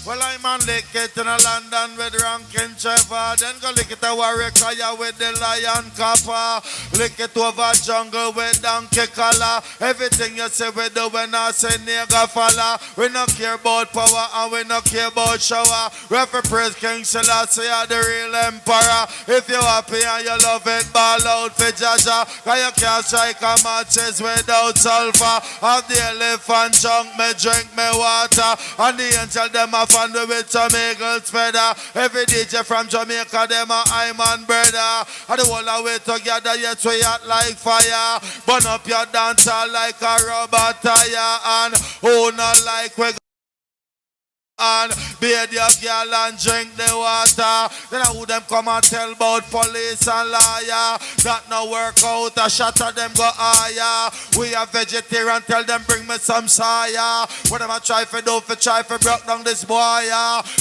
well, I'm on lick it in a London with Rankin Trevor. Then go lick it a Warwick with the Lion Copper. Lick it over jungle with Donkey Collar. Everything you say we do when I say nigga fella. We not care about power and we not care about shower. Referee praise King Selassie are the real emperor. If you happy and you love it, ball out for Jaja. Cause you can't strike a matches without sulfur. Have the elephant junk, me drink me water. And the angel them a fan with some eagles feather. Every DJ from Jamaica them a Iman brother. And the whole of we together yet we hot like fire. Burn up your dancer like a rubber tire. And who not like we and bathe your girl and drink the water. Then I would them come and tell about police and liar. That no work out, a shot of them go higher. We are vegetarian, tell them bring me some sire. What am I try for do for try for broke down this boy?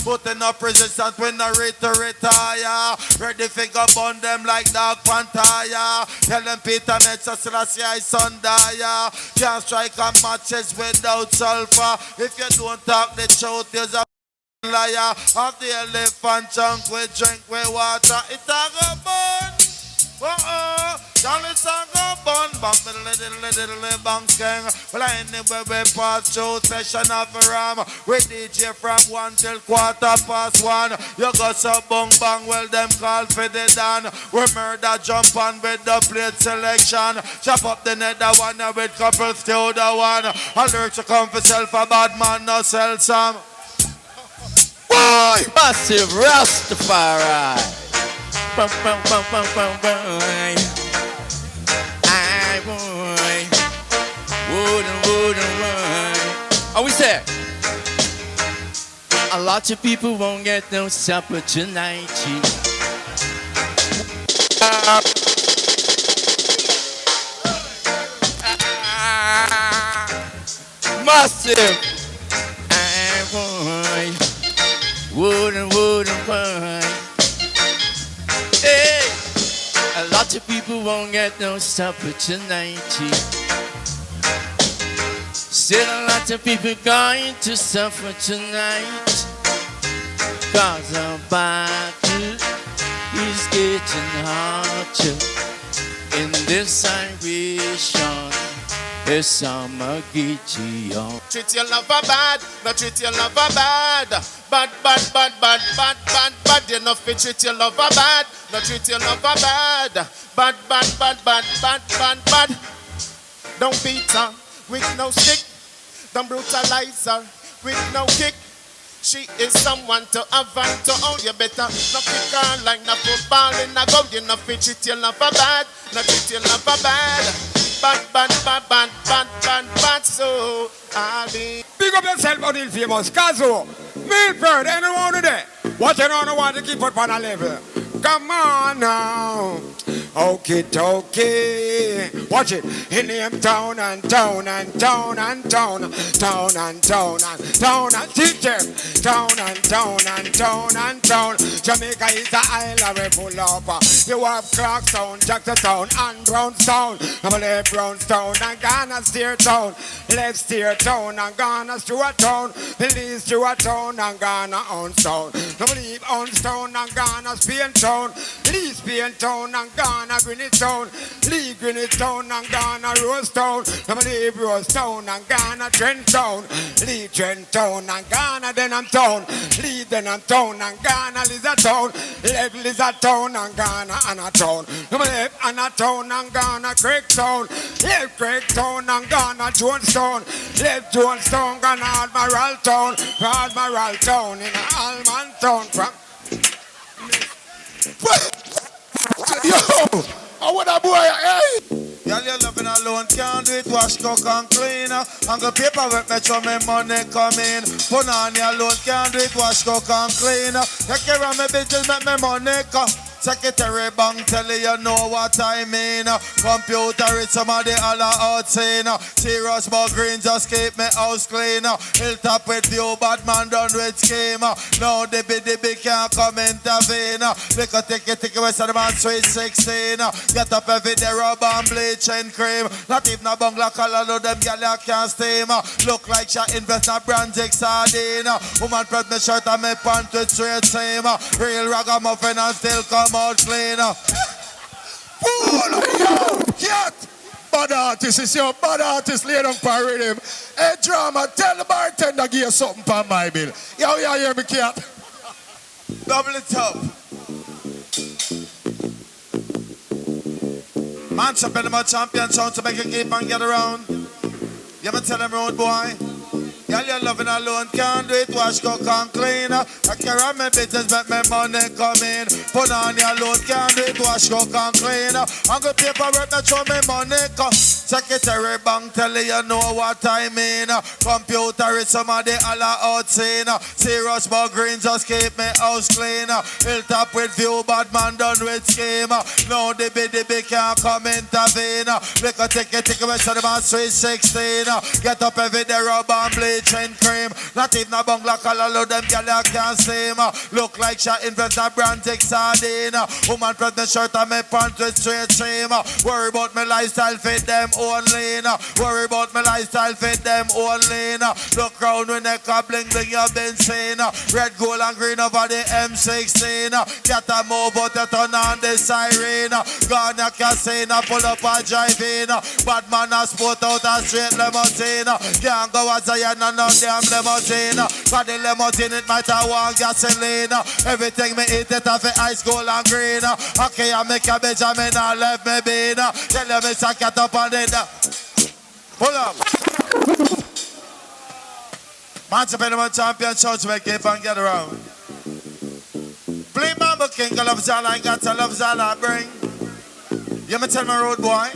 Putting up resistance when I ready to retire. Ready to go burn them like dog pantaya. Tell them Peter Metsa Selassie I son die. Can't strike a matches without sulfur. If you don't talk the truth, you're a liar. Of the elephant chunk we drink with water. It's a go burn. Down the song go burn. Bang little bang skeng. Well anyway we pass through session of ram. We DJ from 1 till 1:15. You got some bang bang, well them call for the dan. We murder jump on with the plate selection. Chop up the nether one with couple still the one. Alert to come for self a bad man no sell some. Boy! Massive Rastafari. Bum, bum, bum, bum, bum, bum. I boy. Wouldn't run. Oh, we said. A lot of people won't get no supper tonight. Massive. I boy. Wouldn't run. Hey, a lot of people won't get no supper tonight. Still a lot of people going to suffer tonight. Cause the battle is getting harder. In this situation, there's some Gideon. Treat your lover bad, no treat your lover bad. Bad. You know fi treat your lover bad, no treat your lover bad. Bad. Don't beat her with no stick. Don't brutalize her with no kick. She is someone to have and to own. You better not kick her like no football in a goal. You know fi treat your lover bad, no treat your lover bad. Bad, so I'll be. Big up yourself on the famous Kazo, Milford, anyone today. What you don't want to keep up on a level. Come on now. Okay. Watch it. In him town and teach them. Town. Jamaica is the island we full of. You have Clarkstown, Jackson and Brownstown. I'm a left Brownstown and Ghana Steer Town. Left Steer Town and Ghana Stewart Town. Believe Stewart Town and Ghana Onstown. I believe Onstown and Ghana Spain Town. Lee Spain Town and Ghana Greenwich Town. Lee Greenwich Town and Ghana Rose Town. I believe Rose Town and Ghana Trent Town. Lee Trent Town and Ghana Denham Town. Lee Denham Town and Ghana Lizard Town. Left Lizard Town and Ghana Anna Town. I believe Anna Town and Ghana Craig Town. Left Craig Town and Ghana Jonestown. Left Jonestown Ghana Admiral Town. Admiral Town in Alman Town. Yo, I want a boy, hey. Girl, you're loving alone, can't do it, wash, cook and clean. And the paperwork, make sure my money come in. Put on you alone, can't do it, wash, cook and clean. Take care of my business, make my money come. Secretary bank tell you know what I mean. Computer it's somebody all out saying. Serious but green just keep me house clean. Hilltop with view, bad man done with scheme. Now the big can't come intervene. Lick a ticket west of the man sweet 16. Get up every day rub and bleach and cream. Not even a bungalow color, no them gal you can't steam. Look like she invest in a Brunswick sardine. Woman press me shirt and me pant with straight seam. Real ragamuffin and still come out clean. Fool, yo, cat. Bad artist is your bad artist, lay down for rhythm. Hey, drama, tell the bartender give you something for my bill. Yo, hear me, cat. Double it up. Man, champion, my champion sound to make you keep and get around. You ever tell them road boy? Girl, you're loving alone, can't do it, wash, cook and clean. I carry on my business, make my money come in. Put on your load, can't do it, wash, cook and clean. I'm good paperwork, make sure my money come. Secretary bank tell you know what I mean. Computer is somebody all outseen. Serious but green, just keep me house clean. Hilltop with view, bad man done with scheme. No, the big can't come intervene. Lick a ticket, we send them on Sweet 16. Get up every day, rub and bleach and cream. Not even a bungalow color, load them gyal can't seem. Look like shot invest a brand tick sardine. Woman press me shirt and me pants with straight seam. Worry about my lifestyle, fit them only. Worry about my lifestyle, fit them only. Look round when they can bling bling, you've been seen. Red, gold and green over the M16. Get a move out, you turn on the siren. Gone a casino, pull up and drive in. Bad man a sport out a straight limousine. Can't go as I no damn limousine. For the limousine it might have one gasoline. Everything me eat it off ice, gold and green. Okay, I make a Benjamin and left me bean. Tell them it's a cat up on it. Pull up. Manchester champion church make it and get around. Play Mamba King, I love Zala, I got to love Zala, bring. You me tell my road boy.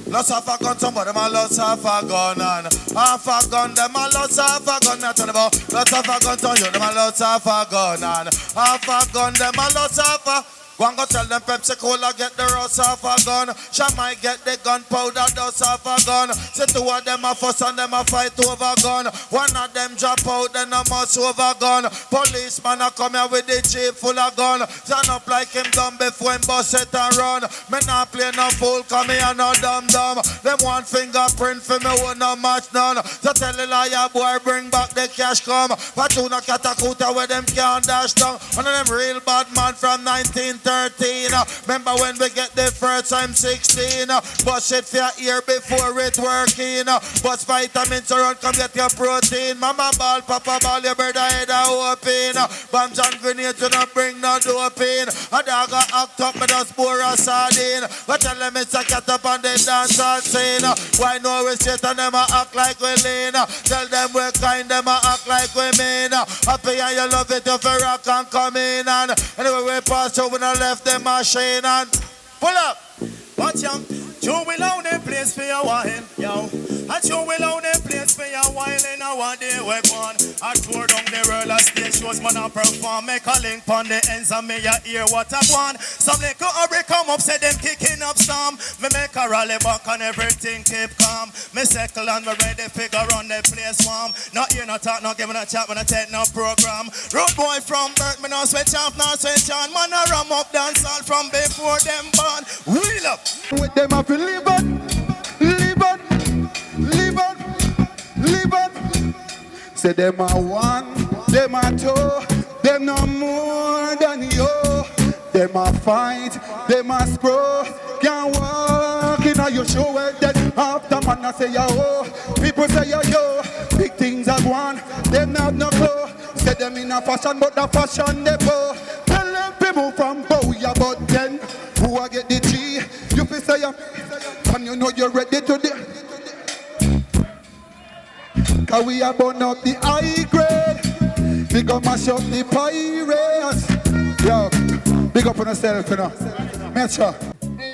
Lots of a gun, somebody, my lots of a gun, and half a gun, them a lots of a gun, I tell them about lots of a gun, to you, them a lots of a gun, and half a gun, them a lots of a. Go and go tell them Pepsi Cola get the rust off a gun. Shamai get the gunpowder dust off a gun. Say two of them a fuss and them a fight over gun. One of them drop out, then a must over gun. Policeman a come here with the jeep full of gun. Stand up like him dumb before him bust it and run. Me not play no fool, come here no dumb. Them one fingerprint for me will no match none. So tell the liar boy bring back the cash come. Patuna Katakuta where them can't dash down. One of them real bad man from 1913. Remember when we get the first time 16. Bust it for your ear before it working. Bust vitamins around, come get your protein. Mama ball, papa ball, your brother head are open. Bombs and grenades, you don't bring no doping. A dog a act up, me just pour a sardine. But tell them it's a cat up on the dancehall scene. Why no we straight and them a act like we lean. Tell them we kind, them a act like we mean. Happy and you love it if you rock and come in. And anyway we pass over the left the machine and pull up. Watch out, you will own a place for your wine, yo. And you will own a place for your wine in our day we're gone. I tour down the world of stage shows, man, I perform. Make a link on the ends and me ya hear what I want. Some little hurry come up, say them kicking up storm. Me make a rally back and everything keep calm. Me settle and me ready figure on the place warm. Not hear no talk, not give me no chat, when I take no program. Road boy from birth, me no switch off, no switch on. Man, I ram up dancehall from before them born. Wheel up. With them up in live on. Say them are one, them are two, them no more than you. Them are fight, them are screw. Can't walk in a your show where that after man I say yo. People say yo, big things are gone. Them have no clue. Say them in a fashion, but the fashion they go. Tell them people from Boya, but then who I get the G? You feel say and you know you're ready to do. Cause we are burn up the high grade. We go mash up the pirates. Yo, big up on yourself, you know. Make sure.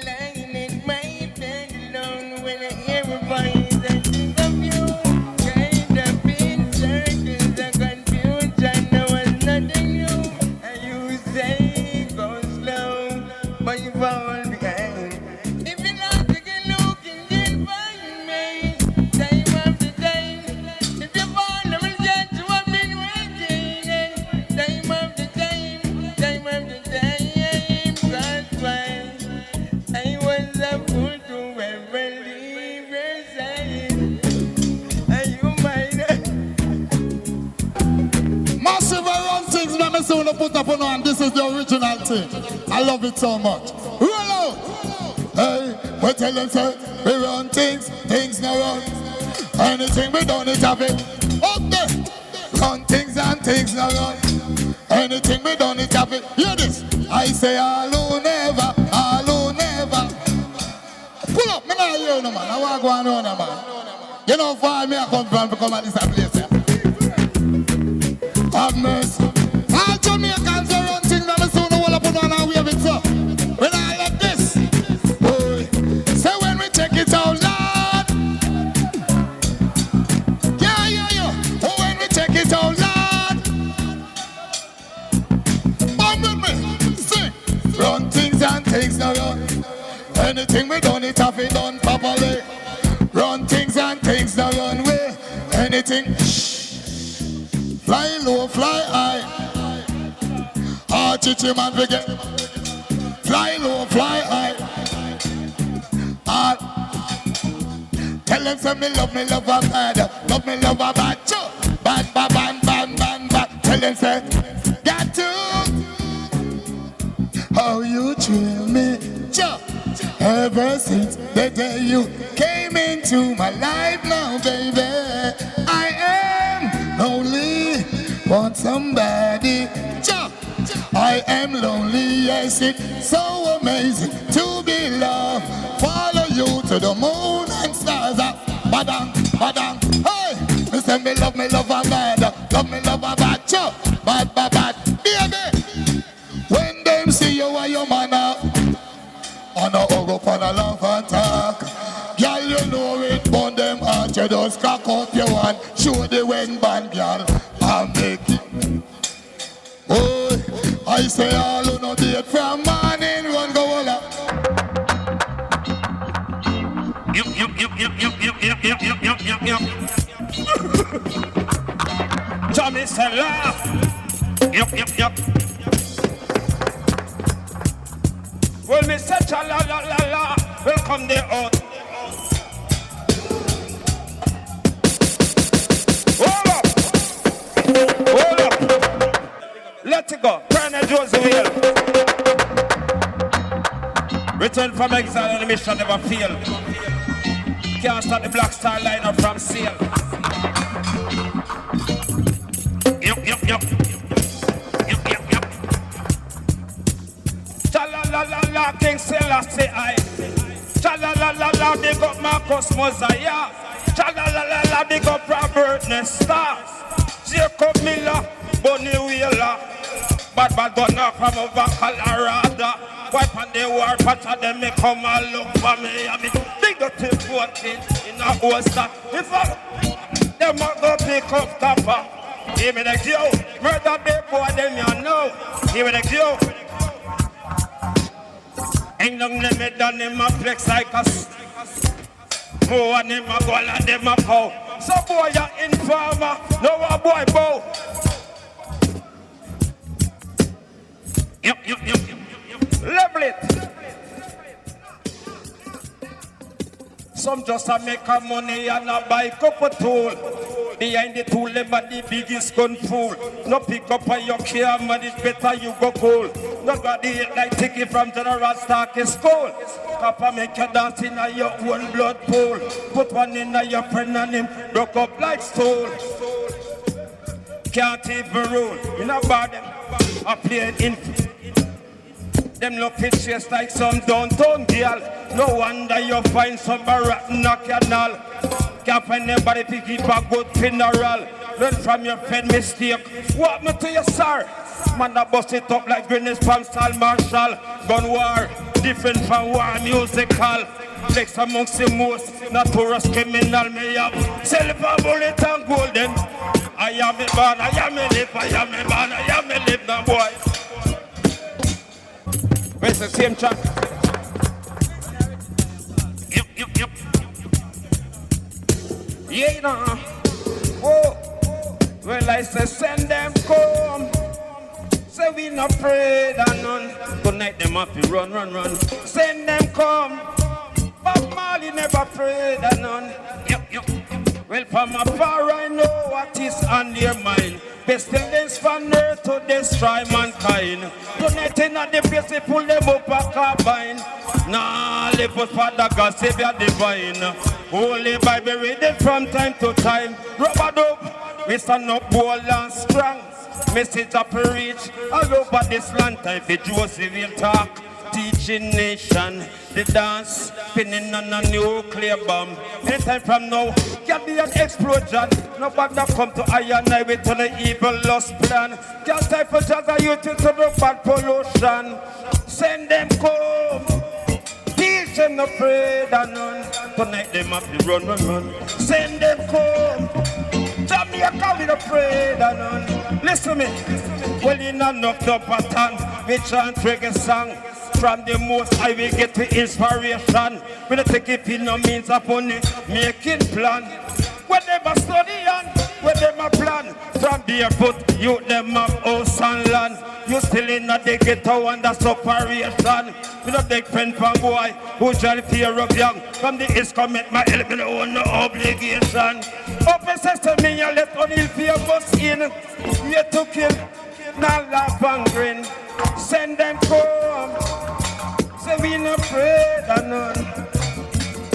Lying in my bed alone when I hear a voice I think of you. Kind of in circles of confusion. There was nothing new. And you say go slow, but you fall behind. If you like to get looking, then find me. Time after time. If you fall, I will get you up in waiting. Time after time, time after time. That's why I was a fool to ever leave your side. Are you mine? Massive around things, let me see when I put up on one. This is the original thing. I love it so much. Roll out! Hey, we tell them say, we run things, things no run. Anything we done it have it. Okay! Run things and things no run. Anything we done it have it. Hear this. I say all who never, all who never. Pull up, me now hear you know, man. I want to go on, man. You know, for me, I come from to come at this place. Have mercy. All Jamaicans are run things that I soon will up on and wave it up. When I let this, boy, say when we take it out, Lord. Yeah. Oh, when we take it out, Lord. Come with me, sing. Run things and things now run. Anything we done, it have it done properly. Run things and things now run way. Anything, fly low, fly high. Chichi man forget. Fly low, fly high. Tell them say me love a bad. Love a bad. Bad. Tell them say, got to. How you treat me, ever since the day you came into my life now, baby. I am lonely, want somebody. I am lonely, yes, it's so amazing to be loved. Follow you to the moon and stars up. Badang. Hey, me say me love a bad. Love a bad. Bad. Baby, when them see you and your man up, on a hug up on a laugh and talk. Girl, you know it, burn them heart. You just cock up your hand. Show the wind band, girl, and make it. Oh, I say all who no date from morning run go all up. Yep. Tommy say laugh. Yep. Well, me say cha la. Welcome the out. Hold up. Let it go. Colonel Joseph Hill. Return from exile and the mission never fail. Can't stop the Black Star line up from sail. Yep. Cha-la-la-la-la, King Selassie I. Cha-la-la-la-la, big up Marcus Mosiah. Cha-la-la-la-la, big up Robert Nesta. Jacob Miller, Bonnie Wheeler. Bad gunner from over Colorado. Wipe on the war patch of them, me come and look for me. I mean, big up to 14 in a holster. If them a go pick up copper. Give me the Q. Murder big boy, them you know. Give me the Q. Ain't no limit on him a flex like us. More on him a go and them a cow. So boy you informer, no a boy bow. Yep. Level it. Some just a make a money and a buy couple tool. Behind the tool, them are the biggest gun fool. No pick up on your care, man, it's better you go cool. Nobody hate like ticket from General Starkey School. Papa make you dance in your own blood pool. Put one in your friend and him broke up like stool. Can't even rule. You know about them. I play in. Them look pictures like some downtown girl. No wonder you find some rat in a canal. Can't find anybody to keep a good funeral. Learn from your friend mistake. What me to you, sir? Man, I bust it up like Greenwich from Sal Marshall. Gun war, different from war musical. Flex amongst the most notorious criminal me have. Silver bullet and golden. I am a man, I am a lip, I am a man, I am a lip now, boy. Where's the same track? Yep. Yeah, you know. Whoa. Well, I say send them come. Say we not afraid of none. Tonight them happy run. Send them come. Bob Marley never afraid of none. Yep. Well, from afar I know what is on their mind. Pestilence from earth to destroy mankind. Tonight in the place they pull them up a carbine. Nah, live us Father God, Savior divine. Holy Bible read it from time to time. Rubber dub, we stand up bold and strong. Message up reach all over this land time for Joseph will talk. teaching nation. The dance spinning on a nuclear bomb. Anytime from now, can be an explosion. Nobody come to I and I with an evil lost plan. Just time for just a youth to the bad pollution. Send them come. Teach them no afraid of none. Tonight them have to run. Send them come. Jamaica we not afraid of none. Listen to me. Well, in enough the pattern. We chant reggae song. From the most high we get the inspiration. We don't take it in no means upon it. Making plan. When them a study and when them a plan. From barefoot, you them have house and land. You still in the ghetto and that's operation. We don't take friend from boy who try to fear of young. From the east commit my element on no obligation. Open sesame and let only fear us in. We took him, now laugh and grin. Send them come. Say we not afraid of none.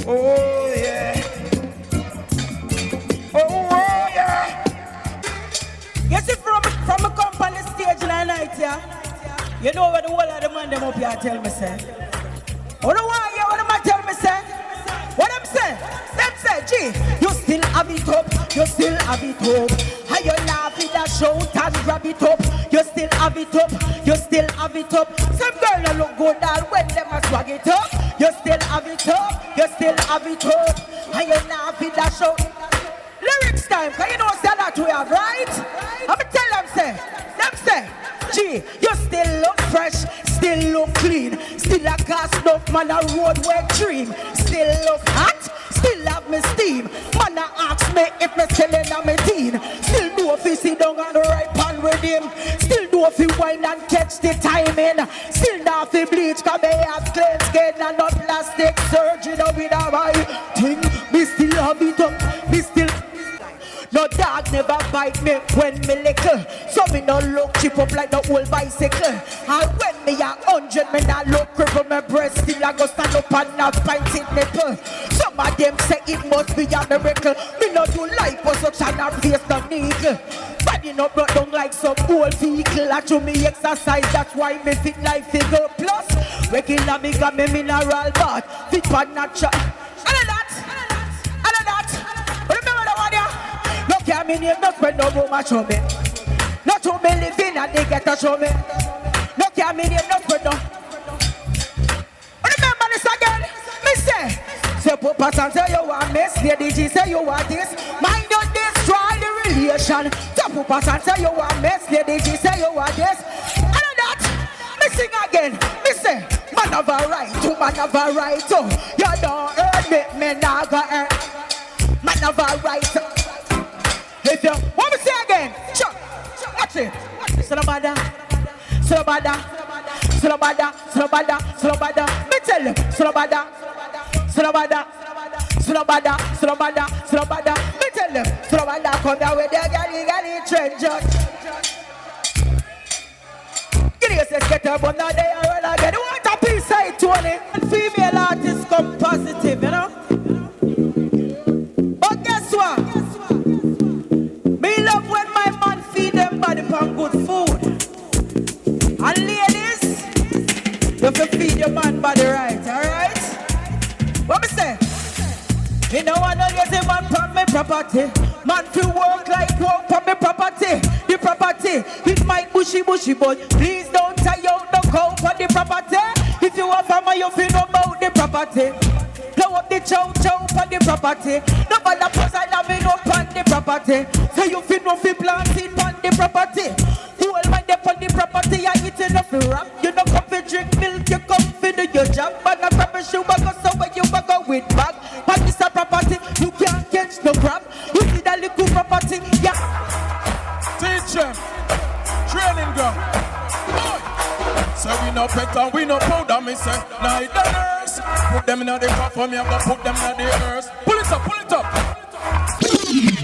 Oh yeah. Oh yeah. You see from a company stage in the night, yeah? You know what the whole of the man them up here tell me, say? What do I hear what them tell me, say? What them say? Them say, gee, you still have it up, you still have it up. How you laugh in that shout and grab it up. You still have it up, you still have it up. Some girl no look good all when them a swag it up. You still have it up, you still have it up. How you laugh in that shout. Lyrics time, cause you know say that we have, right? I'ma tell them say, gee, you still look fresh, still look clean, still a cast enough man a road work dream, still look hot, still have me steam. Man a ask me if me still in a me teen, still do if he sit down on the right pan with him, still do if he wine and catch the timing, still not fi bleach cause me have clean skin and not plastic surgery no with a right thing. Me still have it up, me still. No dog never bite me when me little. So me no look chip up like the old bicycle. And when me a 100, me not look cripple. My breast still I go stand up and not pinted nipple. Some of them say it must be a miracle. Me no do liposuction or face the needle. Body no brought down like some old vehicle. I do me exercise, that's why me fit like figure plus. Regular me got me mineral bath. Fit for natural. And that. Remember the one here? No care me name, no spread no rumor show me. No to me living and they get to show me. No care me name, no spread no. Remember this again? Me say Papa San say you want miss, Lady G say you want this. Mind you destroy the relation. Papa San say you want miss, Lady G say you want this. And that, me sing again. Me say, man have a right to, man have a right to. You don't hurt me, me not go hurt. Man have a right to. If you want me say again, watch it. Slobada. Me tell you, slobada. Me tell you, slobada. Come here with your galley trench. Give yourself get up on that day and roll again. What a piece side 20. Female artists come positive, you know. But guess what? Me love when my man feed them body from good food. And ladies, you have to feed your man body right, alright? What me say? Me no want no lazy man from me property. Man feel work like work from me property. The property, it might bushy, but please don't tie out no cow for the property. If you want farmer, you feel know about the property. Blow up the chow for the property. Nobody pose I love it up on the property. So you feel no feel planted on the property. You all mind up on the property, I eat enough to rap. You don't come to drink milk, you come to do your job. But I promise you, I go somewhere you go with bag. But this a property, you can't catch no crap. You see that little property, yeah. Teach them, training ground. So we no pet and we no powder, me say. Now it the nurse. Put them in the cup for me, I'm gonna put them in the earth. Pull it up.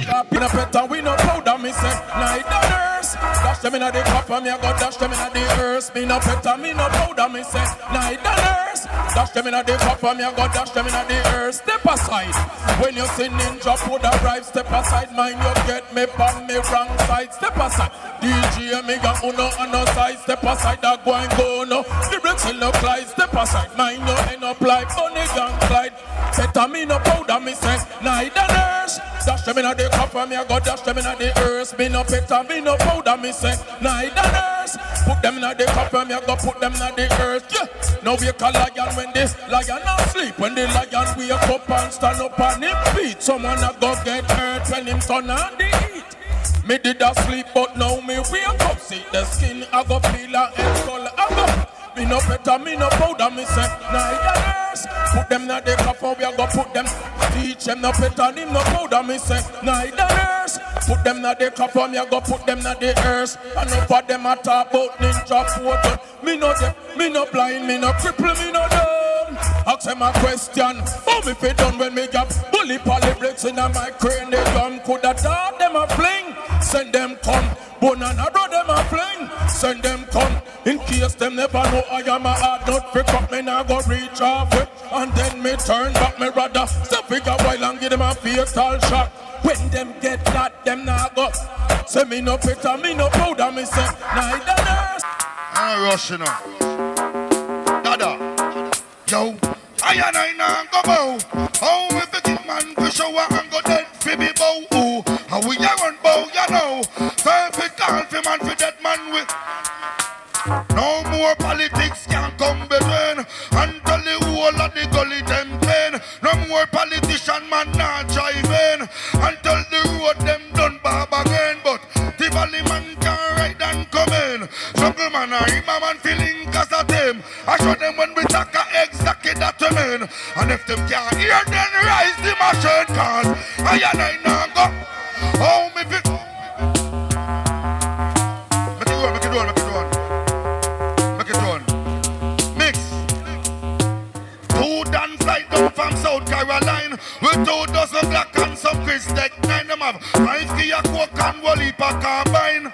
Up in a pet and we no powder, me say. Now it the nurse. nurse. Dash them in the copper, me I go dash them in the earth. Me no petter, me no powder, me say neither nurse. Dash them in the copper, me I go dash them in the earth. Step aside. When you see ninja put a drive, step aside. Mind you get me from me wrong side. Step aside. DJ me got uno on no side. Step aside, that go and go no. The bricks in no Clyde. Step aside. Mind you end up like Bunny Gang Clyde. Petter, me no powder, me say neither nurse. Dash them in the copper, me I go dash them in the earth. Me no petter, me no powder, me say neither nurse. Put them in the copper, me I go put them in the earth. Yeah. Now wake a lion when the lion not sleep. When the lion wake up and stand up on him feet. Someone a go get hurt when him turn on the heat. Me did a sleep, but now me wake up. See the skin, I go feel a head color. I go. Me no better, me no powder, me say neither nurse. Put them in the copper, we a go put them. Teach them no better, him no powder, me say neither nurse. Put them in the copper, me a go put them in the earth. And up for them a talk about ninja photo. Me no deaf, me no blind, me no cripple, me no dumb. Ask them a question, how me fit done when me got bully poly bricks in my crane. They dumb, coulda taught them a fling. Send them come, banana bro them a fling. Send them come, in case them never know I am a hard nut. Pick up me now go reach off it. And then me turn back me rather step big a while and give them a fatal shock. When them get that, them now go. Say me no petter, me no powder, me say neither nurse. I'm rushing up. Dada, yo, I now go bow. Oh, if the king man for shower and go dead for me bow. Ooh, how we a run bow, you know. So if it call for man for dead man with. No more politics can come between. Until the whole of the gully them plain. No more politician man not driving. Until the road them done bob again. But the valley man can ride and come in. Jungle man a him a man feeling cause of them. I show them when we talk exactly that to mean. And if them can't hear then rise the machine. Cause I now go. Oh me fit. Make it run. Mix. 2 dance flight down from South Carolina with 2 dozen black and some Chris Tech 9 them have 5 key a coke and Wally pack combine.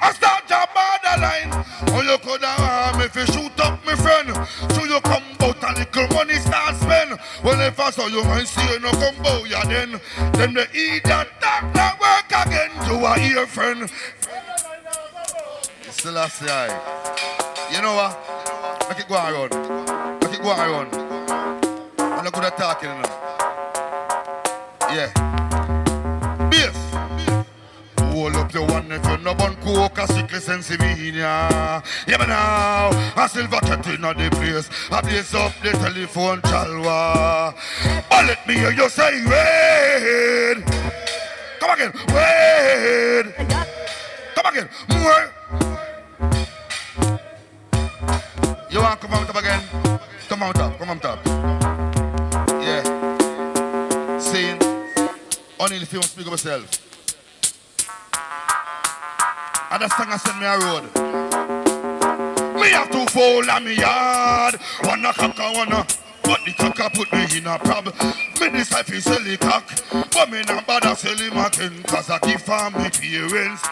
I start your borderline. Oh you coulda harm if you shoot up me friend. So you come out a little money start spend. Well if I saw you might see you no come bout ya then they eat that talk that work again. You a ear friend. Still I say you know what? Make it go around. Make it go around. I'm not good at talking now. Yeah. Bass. Hold up your one if you're not born coke a sickly sense in ya. Yeah, but now a silver cat in the place. I blaze up the telephone chalwa. Oh, let me hear you say wait. Come again. Wait. Come again. More. You want to come on top again? Come on top. Yeah. Saying, only if you want to speak of yourself. And the song I send me a road. Me have to fall on me yard. Wanna cock and wanna. But the cocker put me in a problem. Me decide to sell the cock. But me not bother sell him again. Cause I give for me parents.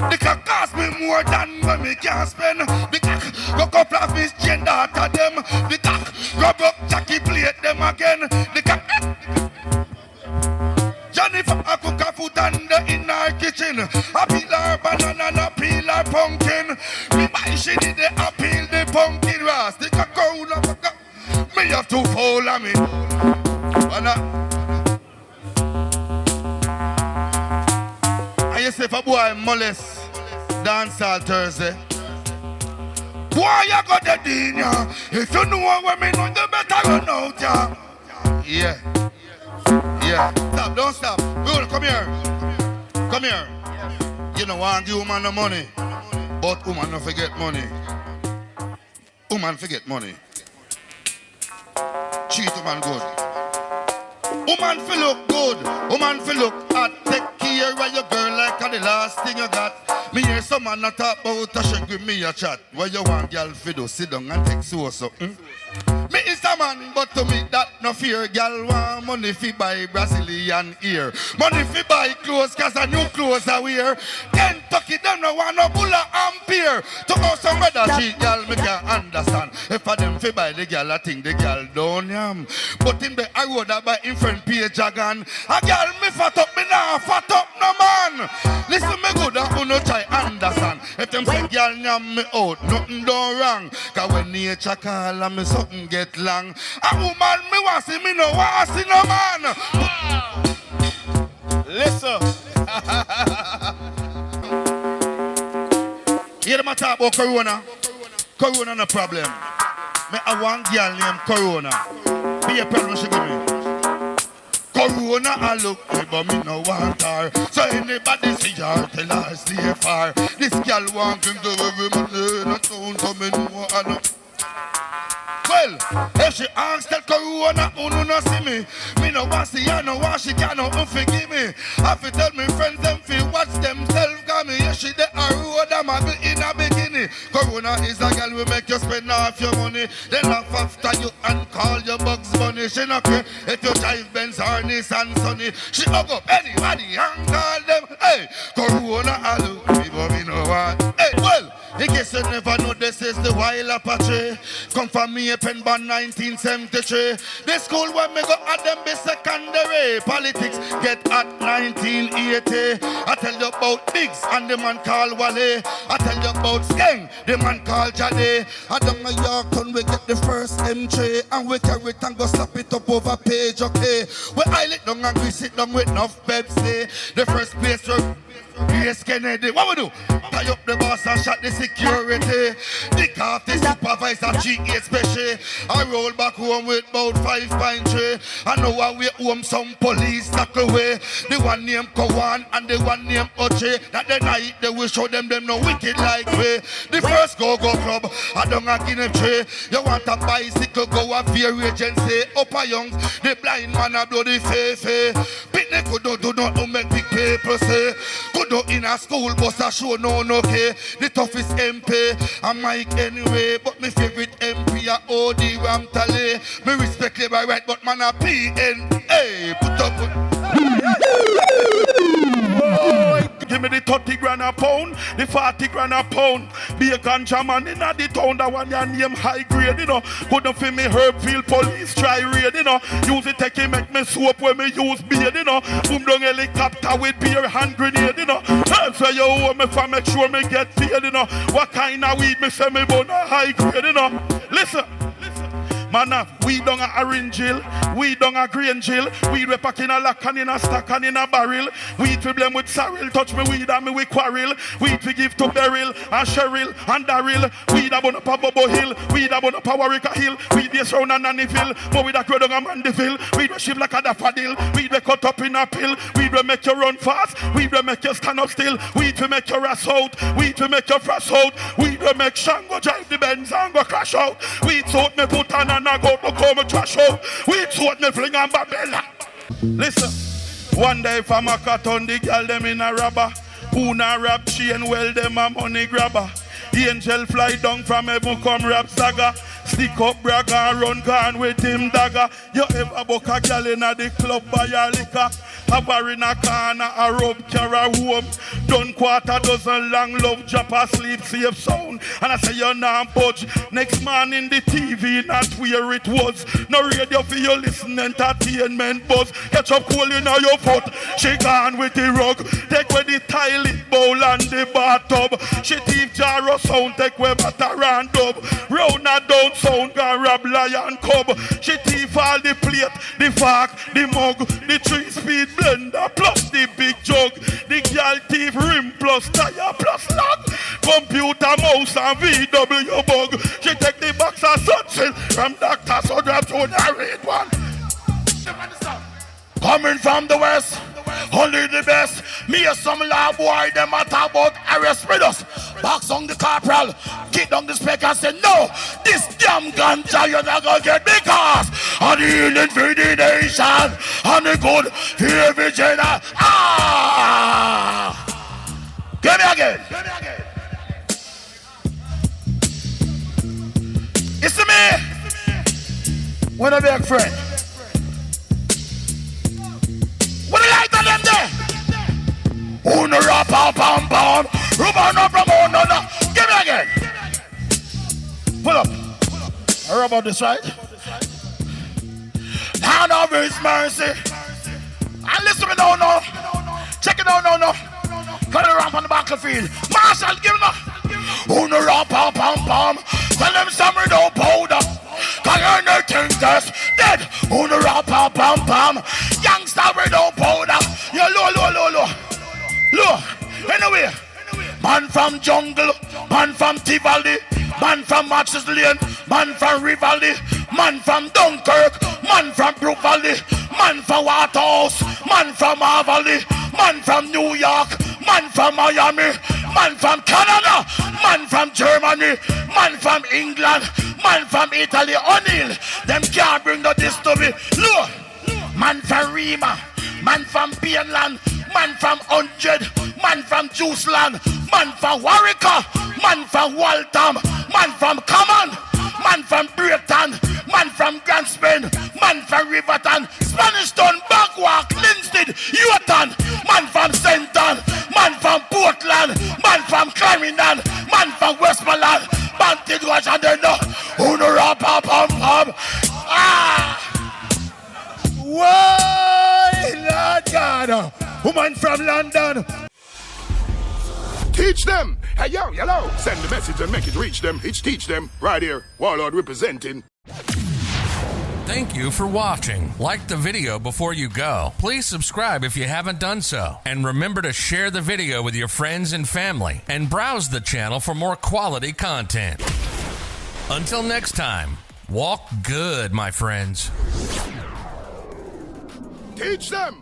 The cock cost me more than when me can spend. The cock go couple of his gender to them. The cock go broke Jackie plate them again. The cock Jennifer a cook a food under in her kitchen. A peel her banana and a peel her pumpkin. Me buy she did the a peel the pumpkin ras. The cock go me have to follow me. And you say if a boy molest Dancehall Thursday, boy you got the dinner. If you know where me know, you better run out ya. Yeah. Stop, don't stop. Will, come here. You know want give woman the money, but woman don't forget money. Woman forget money. Treat woman good. Woman feel look good. Woman feel look hot. Take care of your girl like the last thing you got. Me hear some man not talk about a shake with me a chat. Where you want girl fi do? Sit down and take so. Me is a man, but to me that no fear. Girl want money fi buy Brazilian ear. Money fi buy clothes, cause a new clothes I wear. Kentucky lucky them no want no bulla ampere. To go somewhere that cheat girl me can't understand. If I them fi buy the girl, I think the girl don't yam. But in the road I buy in front pay Jagan. A girl me fat up, me nah fat up no man. Listen me good and who no try understand. If them say girl yam me out, nothing don't wrong. Cause when nature call and me something get long. A woman me want see, me no want see no man. Listen. Hear them talk about Corona. Corona no problem. Me I want girl named Corona. Be a problem she give me. Corona I look me but me no want her. So anybody see her tell her stay far. This girl want him to every man and sound so me know I know. Well, if she asks tell Corona, who no see me. Me no want see her, no want she can no forgive me. I fi tell me friends them fi watch themselves. Cause me yeah, she the a road I'm a in a bikini. Corona is a girl will make you spend half your money. Then laugh after you and call your Bugs Bunny. She no care if you drive Benz or Nissan Sunny. She hug up anybody and call them. Hey, Corona I look me but me no want. Hey, well, in case you never know, this is the Wild Apache. Come from me, Penban 1973. The school where me go at them be secondary. Politics get at 1980. I tell you about Biggs and the man called Wale. I tell you about Skeng, the man called Jade. I down a Yorktown, we get the first M3. And we carry it and go slap it up over page, okay? We oil it down and grease it down with enough Pepsi. The first place where Yes, Kennedy, what we do? Tie up the boss and shot the security. Dick off the supervisor, GA special. I roll back home with about 5.3. I know I wait home some police stuck away. The one named Kawan and the one named Oche. That the night they will show them no wicked like me. The first go-go club, I don't have in a tree. You want a bicycle, go a fear agency. Upper youngs, the blind man a bloody fefe. Picnic could do not make big people say. Could do in a school bus a show no okay. The toughest MP, I'm Mike anyway. But my favorite MP a OD Ramtale. Me respect labor right, but man a PN. Hey, put up. Give me the 30 grand a pound, the 40 grand a pound. Be a ganja man in the town, that one your name high grade, you know. Couldn't feel me Herbfield police try raid, you know. Use it take it make me soap when me use beard, you know. Boom down helicopter with beer hand grenade, you know. So you owe me for make sure me get paid, you know. What kind of weed me say me bun a high grade, you know. Listen. Man, we don't a orange jail, we don't a green jail, we pack in a lock and in a stack and in a barrel. We to blame with Cyril, touch me weed and me we quarrel. We to give to Beryl and Cheryl and Daryl. We da bun up a Bobo Hill, we da bun up a Warwick Hill, we be round a Nannyville, but we da grow down a Mandeville. We do ship like a daffodil, we do cut up in a pill, we do make you run fast, we do make you stand up still, we to make you ras out, we to make you frost out, we do make Shango drive the Benz and go crash out. We thought me put on and I go to come trash out. We thought me fling and babella. Listen, one day if I'm a cut on the girl them in a rubber, who na rap chain well them a money grabber. The angel fly down from heaven come rap saga. Stick up bragger and run gone with him dagger. You ever book a girl in a the club buy a liquor? Have her in a corner, a rub, carry home. Done quarter dozen long love, drop asleep, safe sound. And I say you're not budge. Next man in the TV, not where it was. No radio for you listen, entertainment buzz. Catch up cool in your foot. She gone with the rug. Take away the toilet bowl and the bathtub. She thief jar of sound, take away butter and dub. Round and down sound, gone rob lion cub. She thief all the plate, the fork, the mug, the 3-speed blender plus the big jug. The girl thief rim plus tire plus log. Computer mouse and VW bug. She take the box of sunscreen from Dr. Sodra to the red one. Coming from the west, only the best. Me and some law boy, them a talk about arrest with us. Box on the corporal, get on the spec and say no. This damn ganja you're not gonna get because of the healing for the nation and the good for every generation. Ah! Give me again. It's me. When I be a friend. What the light on them there? Who no rap pam pam pam? Rubber no promote no. Give me again. Pull up. I rub about this right. Hand over his mercy. And listen me now, no. Check it out, no. Cut the ramp on the battlefield. Marshall, give it up. Who no ramp, pam. Tell them summer no powder. Cause anything that's dead. Who no ramp, pam. Youngster with no powder. You low. Anyway. Man from jungle, man from Tivoli, man from Matches Lane, man from Rivali, man from Dunkirk, man from Brook Valley, man from Waterhouse, man from Avali, man from New York, man from Miami, man from Canada, man from Germany, man from England, man from Italy. O'Neill, them can't bring no this to me. Look, man from Rima, man from Pienland, man from 100, man from Juiceland, man from Warwicker, man from Waltham, man from Common, man from Brayton, man from Grand Spain, man from Riverton, Spanish Town, Backwalk, Linstead, Uton, man from Senton, man from Portland, man from Clarendon, man from Westmoreland, Bantigouche, and then Unura, pam. Why, Lord God? Woman from London. Teach them. Hey, yo, hello. Send the message and make it reach them. It's teach them. Right here. Warlord representing. Thank you for watching. Like the video before you go. Please subscribe if you haven't done so. And remember to share the video with your friends and family. And browse the channel for more quality content. Until next time, walk good, my friends. Teach them.